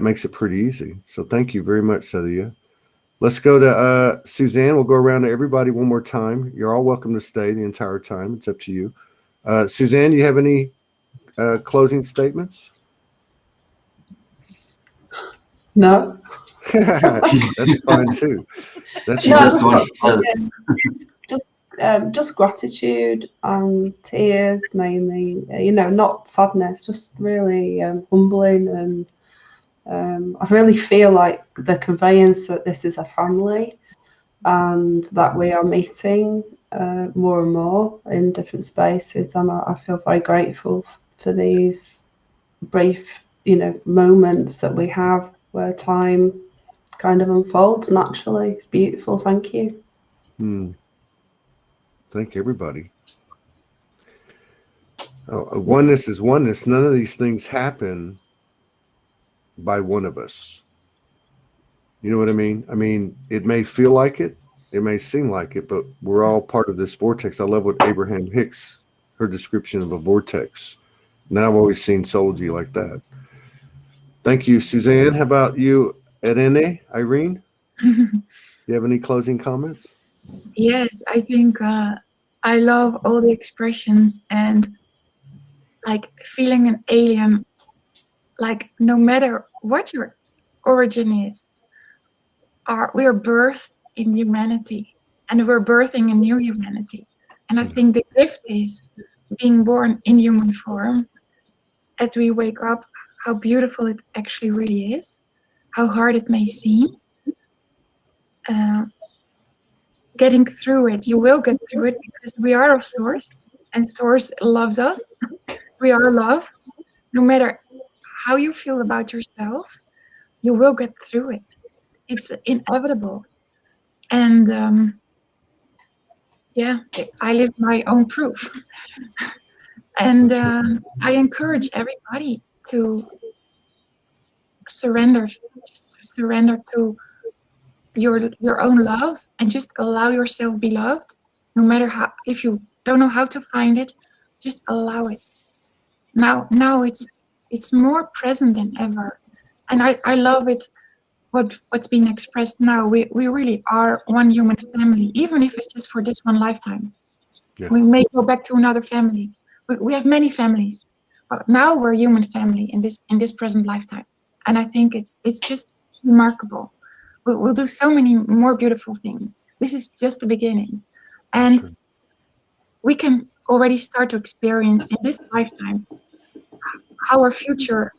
makes it pretty easy. So thank you very much, Sadia. Let's go to Suzanne. We'll go around to everybody one more time. You're all welcome to stay the entire time. It's up to you. Suzanne, do you have any closing statements? No. That's fine too. That's She just wants to close. Just gratitude and tears mainly, not sadness, just really humbling. And I really feel like the conveyance that this is a family and that we are meeting more and more in different spaces. And I feel very grateful for these brief, moments that we have where time kind of unfolds naturally. It's beautiful. Thank you. Thank everybody. Oneness is oneness. None of these things happen by one of us. You know what I mean? I mean, it may feel like it, it may seem like it, but we're all part of this vortex. I love what Abraham Hicks, her description of a vortex. Now I've always seen Soulogy like that. Thank you, Suzanne. How about you, Irene? Do you have any closing comments? Yes, I think I love all the expressions and like feeling an alien, like no matter what your origin is, we are birthed in humanity and we're birthing a new humanity. And I think the gift is being born in human form as we wake up, how beautiful it actually really is, how hard it may seem. Getting through it, you will get through it because we are of Source and Source loves us. We are love. No matter how you feel about yourself, you will get through it. It's inevitable. And yeah, I live my own proof. And I encourage everybody to surrender, just to surrender to your own love and just allow yourself be loved, no matter how. If you don't know how to find it, just allow it. Now it's more present than ever, and I love it. What's being expressed now, we really are one human family, even if it's just for this one lifetime. Yeah. We may go back to another family. We have many families, but now we're a human family in this present lifetime, and I think it's just remarkable. We'll do so many more beautiful things. This is just the beginning, and we can already start to experience in this lifetime how our future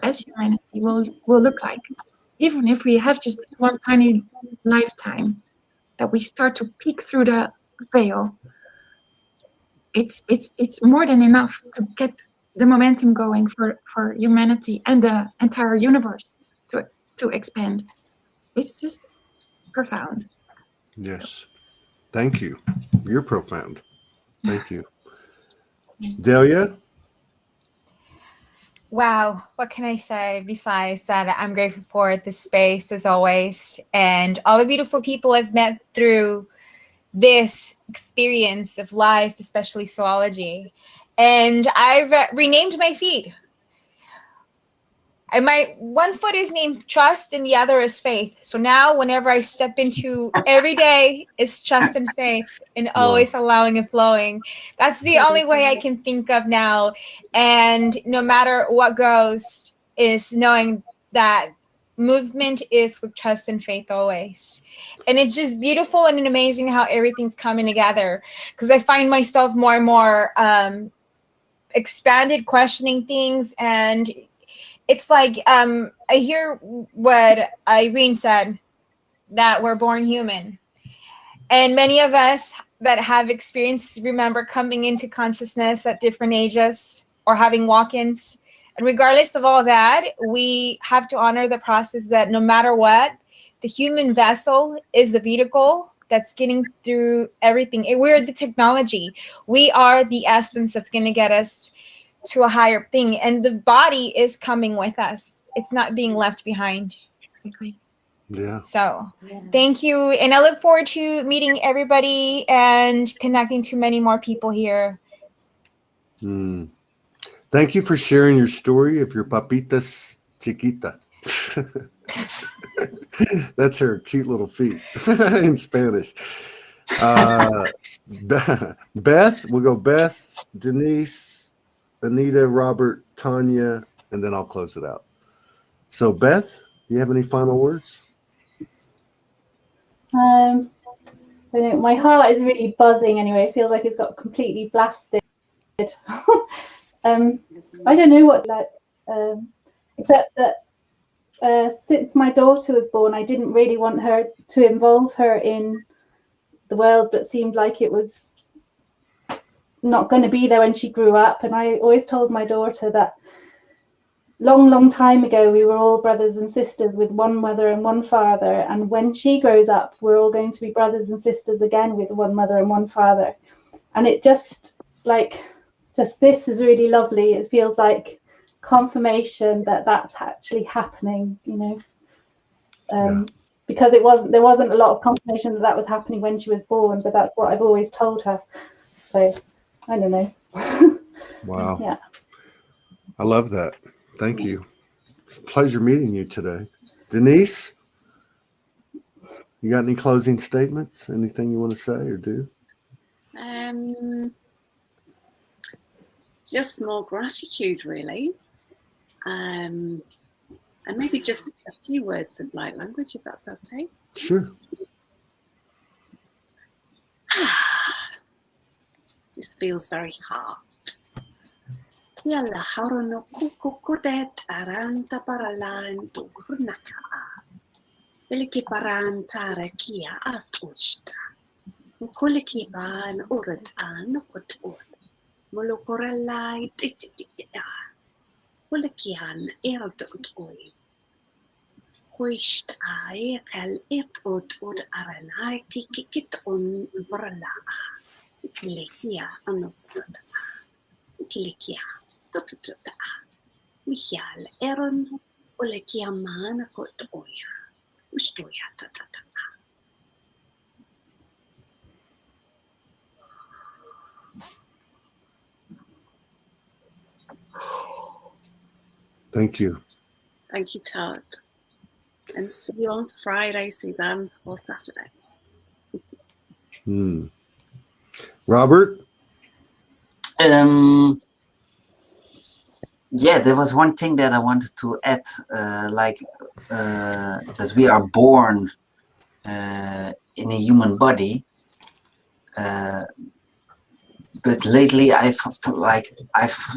as humanity will look like, even if we have just one tiny lifetime that we start to peek through the veil. It's more than enough to get the momentum going for humanity and the entire universe to expand. It's just profound. Yes. Thank you. You're profound. Thank you. Delia? Wow, what can I say besides that I'm grateful for this space as always and all the beautiful people I've met through this experience of life, especially Soulogy. And I've renamed my feet. And my one foot is named Trust and the other is Faith. So now whenever I step into every day is trust and faith and always allowing and flowing. That's the only way I can think of now. And no matter what goes is knowing that movement is with trust and faith always. And it's just beautiful and amazing how everything's coming together. Because I find myself more and more expanded, questioning things, and it's like I hear what Irene said, that we're born human. And many of us that have experience remember coming into consciousness at different ages or having walk-ins. And regardless of all that, we have to honor the process that no matter what, the human vessel is the vehicle that's getting through everything. We're the technology. We are the essence that's going to get us to a higher thing, and the body is coming with us. It's not being left behind. Exactly. Yeah. So thank you. And I look forward to meeting everybody and connecting to many more people here. Thank you for sharing your story of your papitas chiquita. That's her cute little feet in Spanish. Beth, we'll go Beth, Denise, Anita, Robert, Tanya, and then I'll close it out. So Beth, do you have any final words? I know my heart is really buzzing anyway. It feels like it's got completely blasted. I don't know what except that since my daughter was born, I didn't really want her to involve her in the world that seemed like it was not going to be there when she grew up. And I always told my daughter that long time ago we were all brothers and sisters with one mother and one father, and when she grows up we're all going to be brothers and sisters again with one mother and one father. And it just this is really lovely. It feels like confirmation that that's actually happening, you know. Because there wasn't a lot of confirmation that that was happening when she was born, but that's what I've always told her. So I don't know. Wow. Yeah. I love that. Thank you. It's a pleasure meeting you today. Denise, you got any closing statements? Anything you want to say or do? Just more gratitude, really. And maybe just a few words of light language, if that's okay. Sure. This feels very hard. Yalla harono kukudet aranta paralan duhrnaka. Veliki paran tara kia atushta. Mukuliki ban urat an ukut. Mulukoralai tititita. Kulikian erdut oi. Huisht ai kal ut aranai kikit on brala. Kilikia anosut. Kilikia. Michal Aaron Olekia Mana Kot Oya Ustoya Tatata. Thank you. Thank you, Todd. And see you on Friday, Suzanne, or Saturday. Robert? Yeah, there was one thing that I wanted to add, that we are born in a human body, but lately I've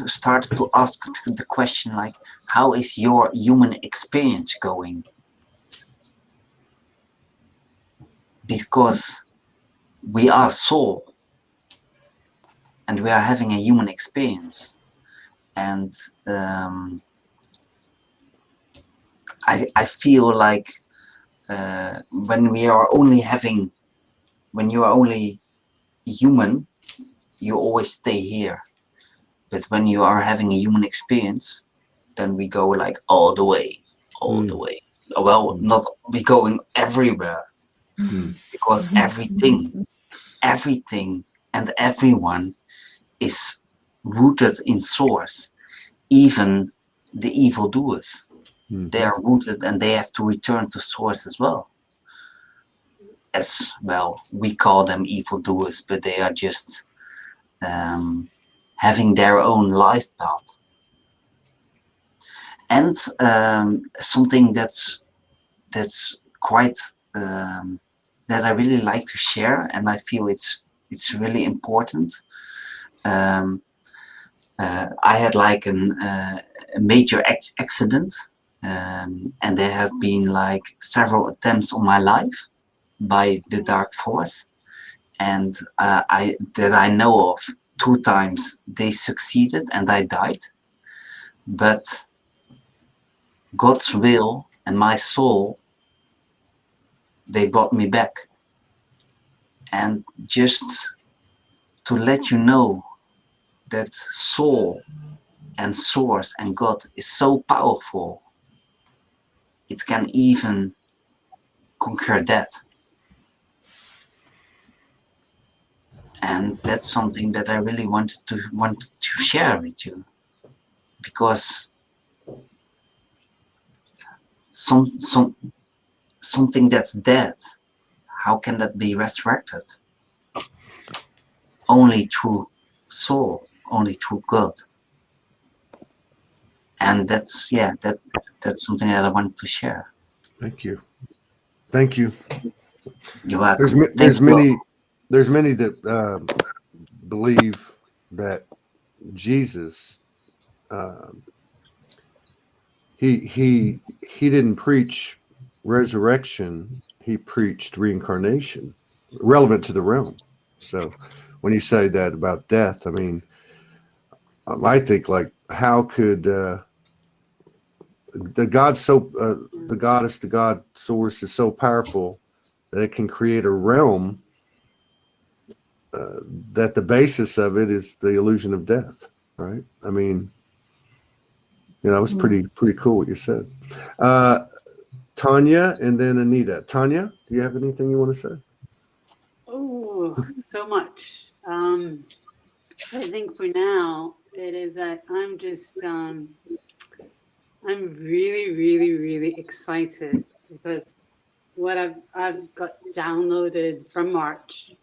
started to ask the question, like, how is your human experience going? Because we are soul and we are having a human experience. And I feel like when you are only human, you always stay here. But when you are having a human experience, then we go like all the way. Well, not we going everywhere, because everything and everyone is rooted in source. Even the evildoers, they are rooted and they have to return to source as well. As well, we call them evildoers, but they are just having their own life path. And something that's quite that I really like to share, and I feel it's really important. I had like a major accident, and there have been like several attempts on my life by the dark force, and I know of 2 times they succeeded and I died, but God's will and my soul, they brought me back. And just to let you know that soul and source and God is so powerful, it can even conquer death. And that's something that I really want to share with you, because something that's dead, how can that be resurrected? Only through soul, only through God. And that's something that I wanted to share. Thank you. Thank you. You're welcome. There's many that believe that Jesus, he didn't preach resurrection. He preached reincarnation, relevant to the realm. So when you say that about death, I mean, I think, like, how could the God source is so powerful that it can create a realm that the basis of it is the illusion of death, right? I mean, that was pretty cool what you said. Tanya, and then Anita. Tanya, do you have anything you want to say? Oh, so much. I think for now it is that I'm just I'm really, really, really excited because what I've got downloaded from March.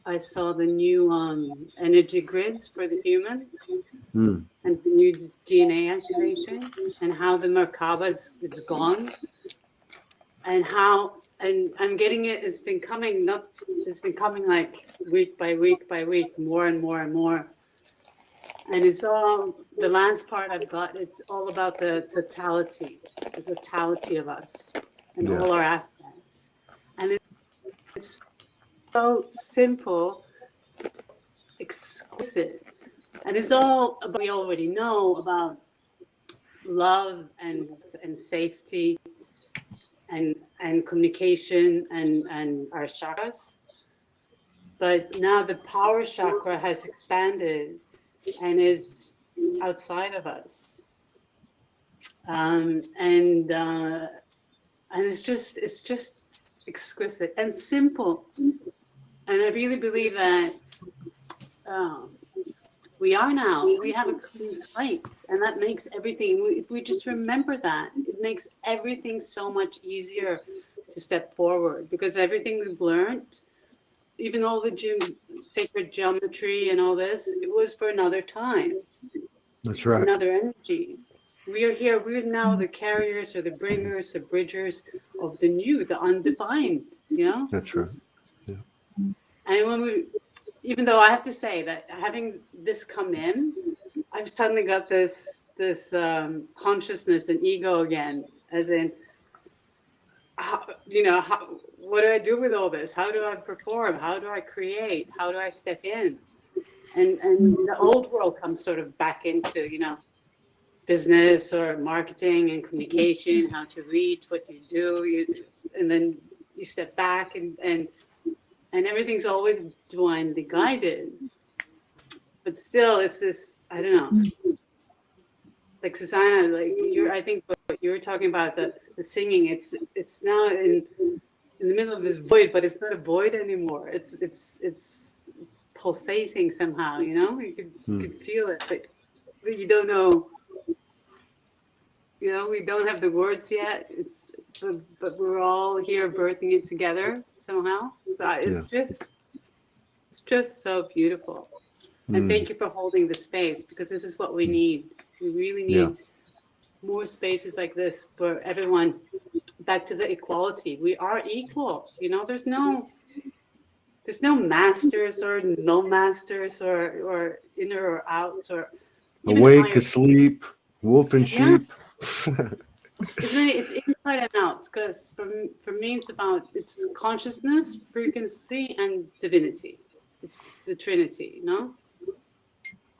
I saw the new energy grids for the human and the new DNA activation, and how the Merkaba is gone, and how I'm getting it. It's been coming like week by week by week, more and more and more. And it's all, the last part I've got, it's all about the totality of us and all our aspects. And it's so simple, exquisite. And it's all about, we already know about love and safety and communication and our chakras. But now the power chakra has expanded and is outside of us, and it's just exquisite and simple. And I really believe that we have a clean slate, and that makes everything, if we just remember that, it makes everything so much easier to step forward, because everything we've learned, even all the sacred geometry and all this, it was for another time. That's right. Another energy. We are here. We're now the carriers or the bringers, the bridgers of the new, the undefined. That's right. Yeah. And when even though I have to say that having this come in, I've suddenly got this consciousness and ego again, as in, what do I do with all this? How do I perform? How do I create? How do I step in? And the old world comes sort of back into, business or marketing and communication, how to reach, what you do, and then you step back and everything's always divinely guided. But still, it's this, I don't know. Like Susanna, I think what you were talking about, the singing, it's now in the middle of this void, but it's not a void anymore. It's pulsating somehow, you could feel it, but you don't know. We don't have the words yet. But we're all here birthing it together somehow. So it's just so beautiful. And thank you for holding the space, because this is what we need. We really need more spaces like this for everyone. Back to the equality. We are equal. There's no masters or no masters or inner or out or awake, asleep, wolf and sheep. It's inside and out, because for me it's consciousness, frequency, and divinity. It's the Trinity,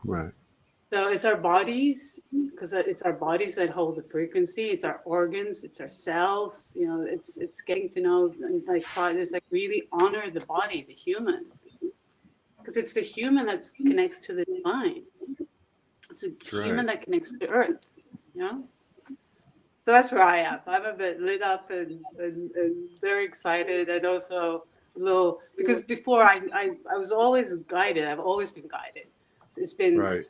Right. So it's our bodies, because it's our bodies that hold the frequency. It's our organs, it's our cells. It's getting to know, like Todd is like, really honor the body, the human, because it's the human that connects to the divine. It's a human that connects to earth. So that's where I am. I'm a bit lit up and very excited, and also a little, because before I was always guided. I've always been guided. It's been Right.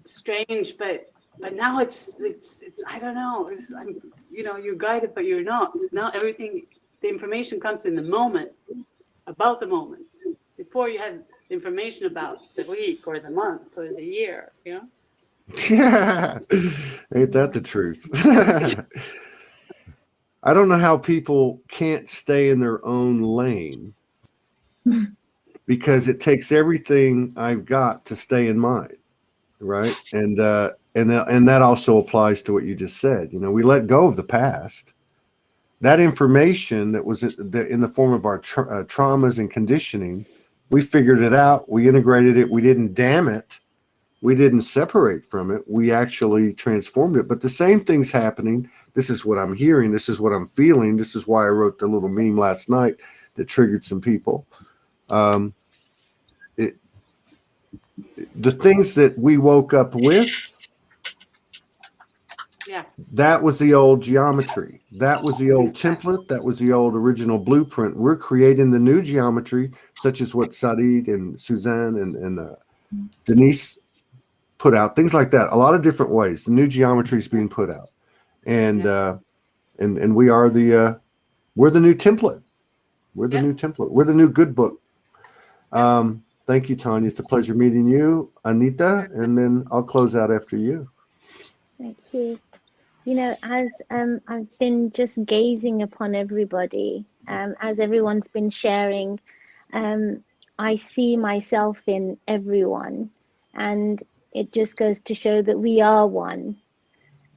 strange, but now it's I don't know. You're guided, but you're not. Now everything, the information comes in the moment, about the moment. Before you had information about the week or the month or the year, Yeah. Ain't that the truth? I don't know how people can't stay in their own lane, because it takes everything I've got to stay in mine, right? And that also applies to what you just said. We let go of the past. That information that was in the form of our traumas and conditioning, we figured it out. We integrated it. We didn't damn it. We didn't separate from it. We actually transformed it. But the same thing's happening. This is what I'm hearing. This is what I'm feeling. This is why I wrote the little meme last night that triggered some people. The things that we woke up with, that was the old geometry. That was the old template. That was the old original blueprint. We're creating the new geometry, such as what Saeed and Suzanne and Denise put out, things like that. A lot of different ways. The new geometry is being put out, and we are we're the new template. We're the new template. We're the new good book. Thank you, Tanya. It's a pleasure meeting you, Anita, and then I'll close out after you. Thank you. As I've been just gazing upon everybody, as everyone's been sharing, I see myself in everyone, and it just goes to show that we are one,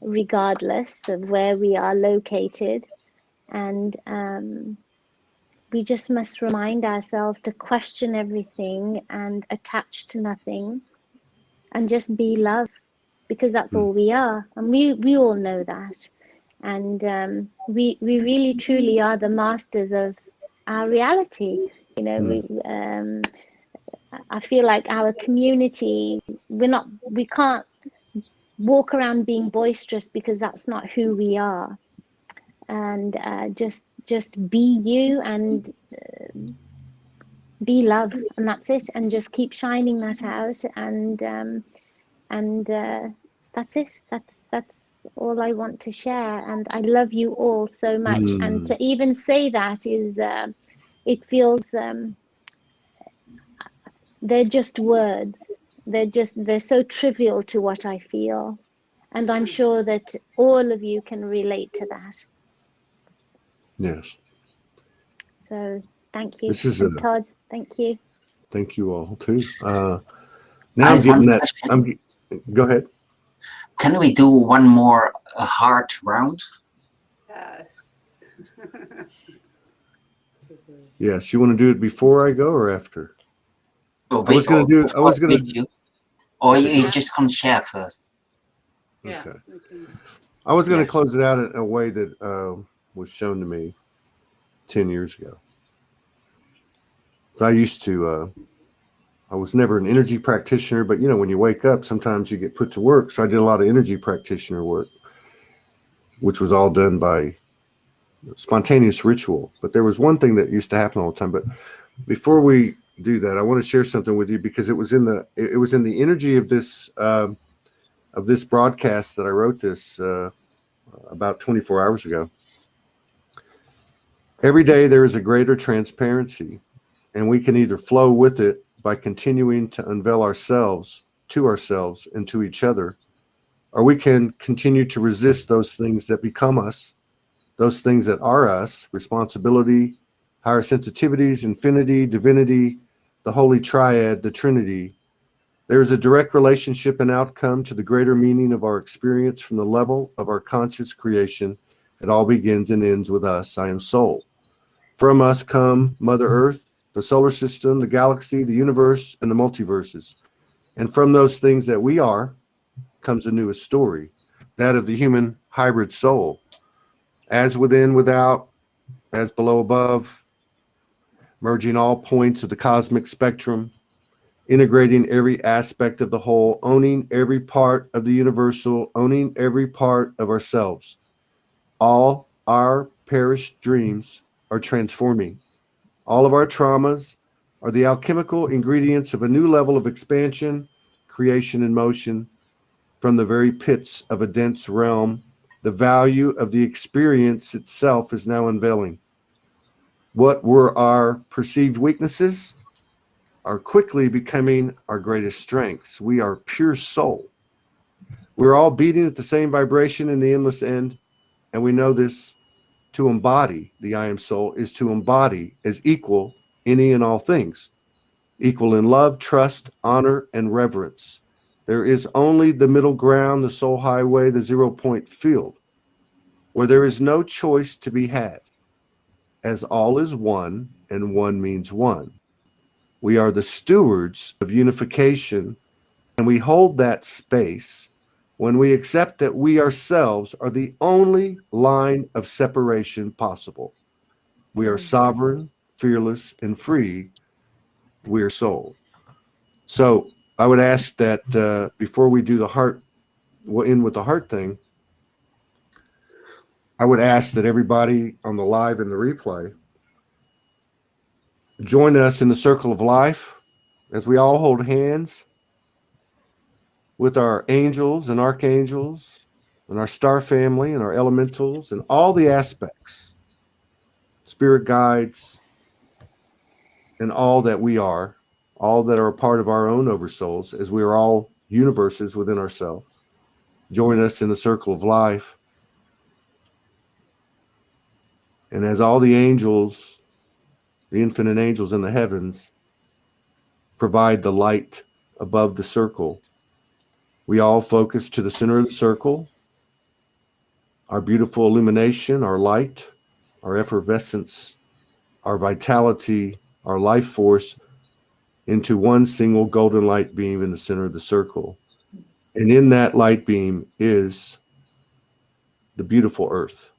regardless of where we are located. And we just must remind ourselves to question everything and attach to nothing and just be love, because that's all we are. And we all know that. And we really truly are the masters of our reality. I feel like our community, we can't walk around being boisterous, because that's not who we are. And just be you and be love, and that's it. And just keep shining that out. And that's it. That's all I want to share. And I love you all so much. And to even say that is, it feels. They're just words. They're so trivial to what I feel. And I'm sure that all of you can relate to that. Yes. So thank you. This is Todd, thank you. Thank you all too. Now I'm getting that. Go ahead. Can we do one more hard round? Yes. Yes. You want to do it before I go or after? Or I was going to. You. Or you just can share first. Okay. I was going to close it out in a way that was shown to me 10 years ago. So I was never an energy practitioner, but when you wake up, sometimes you get put to work. So I did a lot of energy practitioner work, which was all done by spontaneous ritual. But there was one thing that used to happen all the time. But before we do that, I want to share something with you, because it was in the energy of this broadcast that I wrote this about 24 hours ago. Every day there is a greater transparency, and we can either flow with it by continuing to unveil ourselves to ourselves and to each other, or we can continue to resist those things that become us, those things that are us: responsibility, higher sensitivities, infinity, divinity, the holy triad, the Trinity. There is a direct relationship and outcome to the greater meaning of our experience from the level of our conscious creation. It all begins and ends with us. I am soul. From us come Mother Earth, the solar system, the galaxy, the universe, and the multiverses. And from those things that we are comes a newest story, that of the human hybrid soul. As within, without, as below, above, merging all points of the cosmic spectrum, integrating every aspect of the whole, owning every part of the universal, owning every part of ourselves. All our perished dreams are transforming. All of our traumas are the alchemical ingredients of a new level of expansion, creation, and motion from the very pits of a dense realm. The value of the experience itself is now unveiling. What were our perceived weaknesses are quickly becoming our greatest strengths. We are pure soul. We're all beating at the same vibration in the endless end, and we know this. To embody the I am soul is to embody as equal any and all things, equal in love, trust, honor, and reverence. There is only the middle ground, the soul highway, the 0-point field, where there is no choice to be had, as all is one and one means one. We are the stewards of unification, and we hold that space when we accept that we ourselves are the only line of separation possible. We are sovereign, fearless, and free. We are soul. So I would ask that before we do the heart, we'll end with the heart thing. I would ask that everybody on the live and the replay join us in the circle of life as we all hold hands with our angels and archangels and our star family and our elementals and all the aspects, spirit guides, and all that we are, all that are a part of our own oversouls, as we are all universes within ourselves. Join us in the circle of life. And as all the angels, the infinite angels in the heavens, provide the light above the circle, we all focus to the center of the circle, our beautiful illumination, our light, our effervescence, our vitality, our life force into one single golden light beam in the center of the circle. And in that light beam is the beautiful earth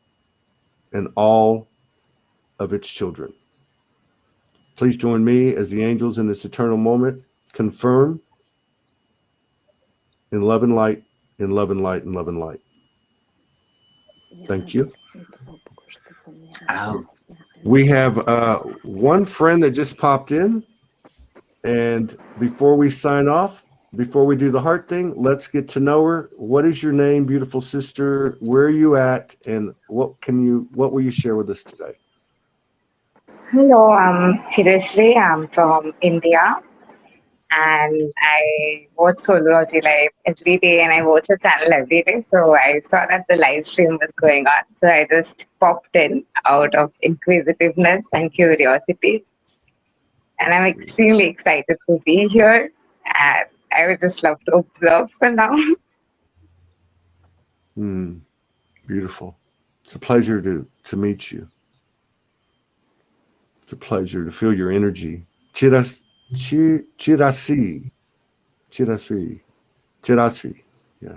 and all of its children. Please join me as the angels in this eternal moment confirm in love and light, in love and light, in love and light. Thank you. Oh. We have one friend that just popped in. And before we sign off, before we do the heart thing, let's get to know her. What is your name, beautiful sister? Where are you at? And what will you share with us today? Hello, I'm Sireshri. I'm from India. And I watch Soulogy Live every day, and I watch the channel every day. So I saw that the live stream was going on. So I just popped in out of inquisitiveness and curiosity. And I'm extremely excited to be here. And I would just love to observe for now. Beautiful. It's a pleasure to meet you. It's a pleasure to feel your energy. Chirasi. Yeah.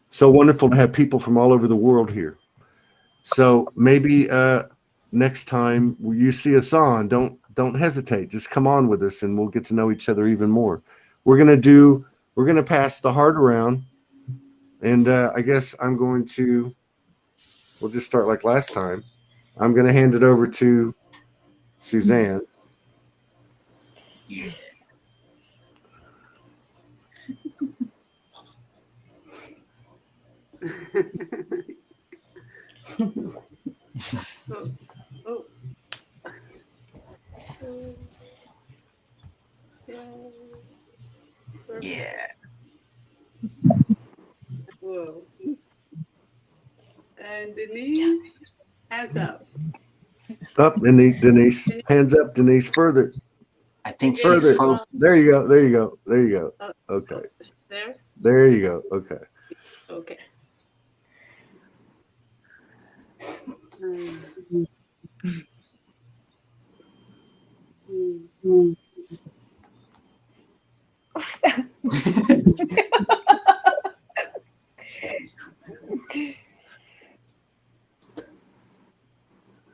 So wonderful to have people from all over the world here. So maybe next time you see us on, don't hesitate. Just come on with us and we'll get to know each other even more. We're gonna pass the heart around, and I guess we'll just start like last time. I'm gonna hand it over to Suzanne. Yeah. Yeah. Whoa. And Denise, hands up. Up, Denise. Hands up, Denise. Further. I think Further. she's frozen. There you go. There you go. There you go. Okay. There? There you go. Okay. Okay.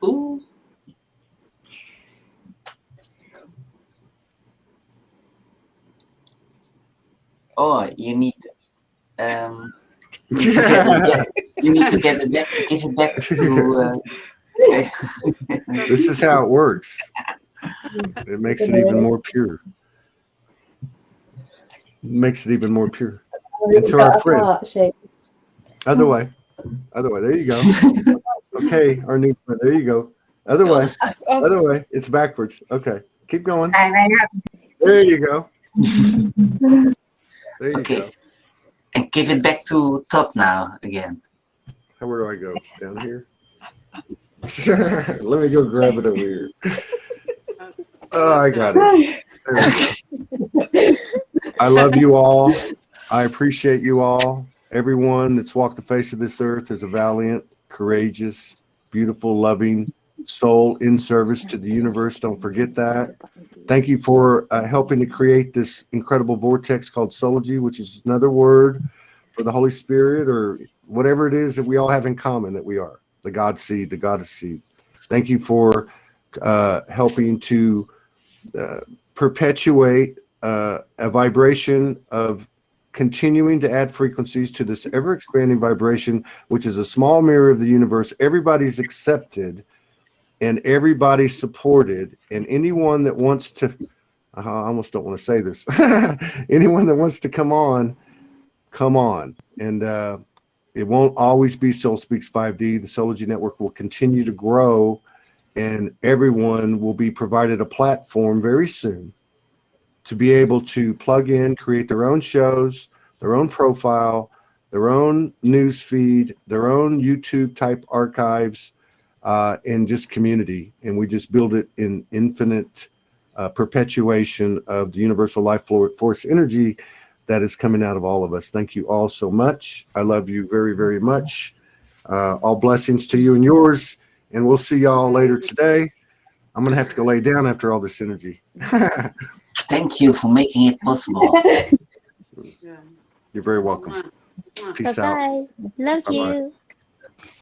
Ooh. oh, you need you need to give it back to. This is how it works. It makes it even more pure. Makes it even more pure. And to our friend. Other way. There you go. Okay, our new friend. There you go. Other way. Other way. It's backwards. Okay. Keep going. There you go. There you go. And give it back to Todd now again. Where do I go? Down here? Let me go grab it over here. Oh, I got it. There we go. I love you all. I appreciate you all. Everyone that's walked the face of this earth is a valiant, courageous, beautiful, loving soul in service to the universe. Don't forget that. Thank you for helping to create this incredible vortex called Soulogy, which is another word for the Holy Spirit or whatever it is that we all have in common that we are. The God seed, the goddess seed. Thank you for helping to perpetuate a vibration of continuing to add frequencies to this ever-expanding vibration, which is a small mirror of the universe. Everybody's accepted and everybody's supported, and anyone that wants to, I almost don't want to say this, anyone that wants to come on. And it won't always be Soul Speaks 5D. The Soulogy Network will continue to grow, and everyone will be provided a platform very soon to be able to plug in, create their own shows, their own profile, their own news feed, their own YouTube type archives, and just community. And we just build it in infinite perpetuation of the universal life force energy that is coming out of all of us. Thank you all so much. I love you very, very much. All blessings to you and yours. And we'll see y'all later today. I'm going to have to go lay down after all this energy. Thank you for making it possible. You're very welcome. Peace out. Bye-bye. Love Bye-bye. you.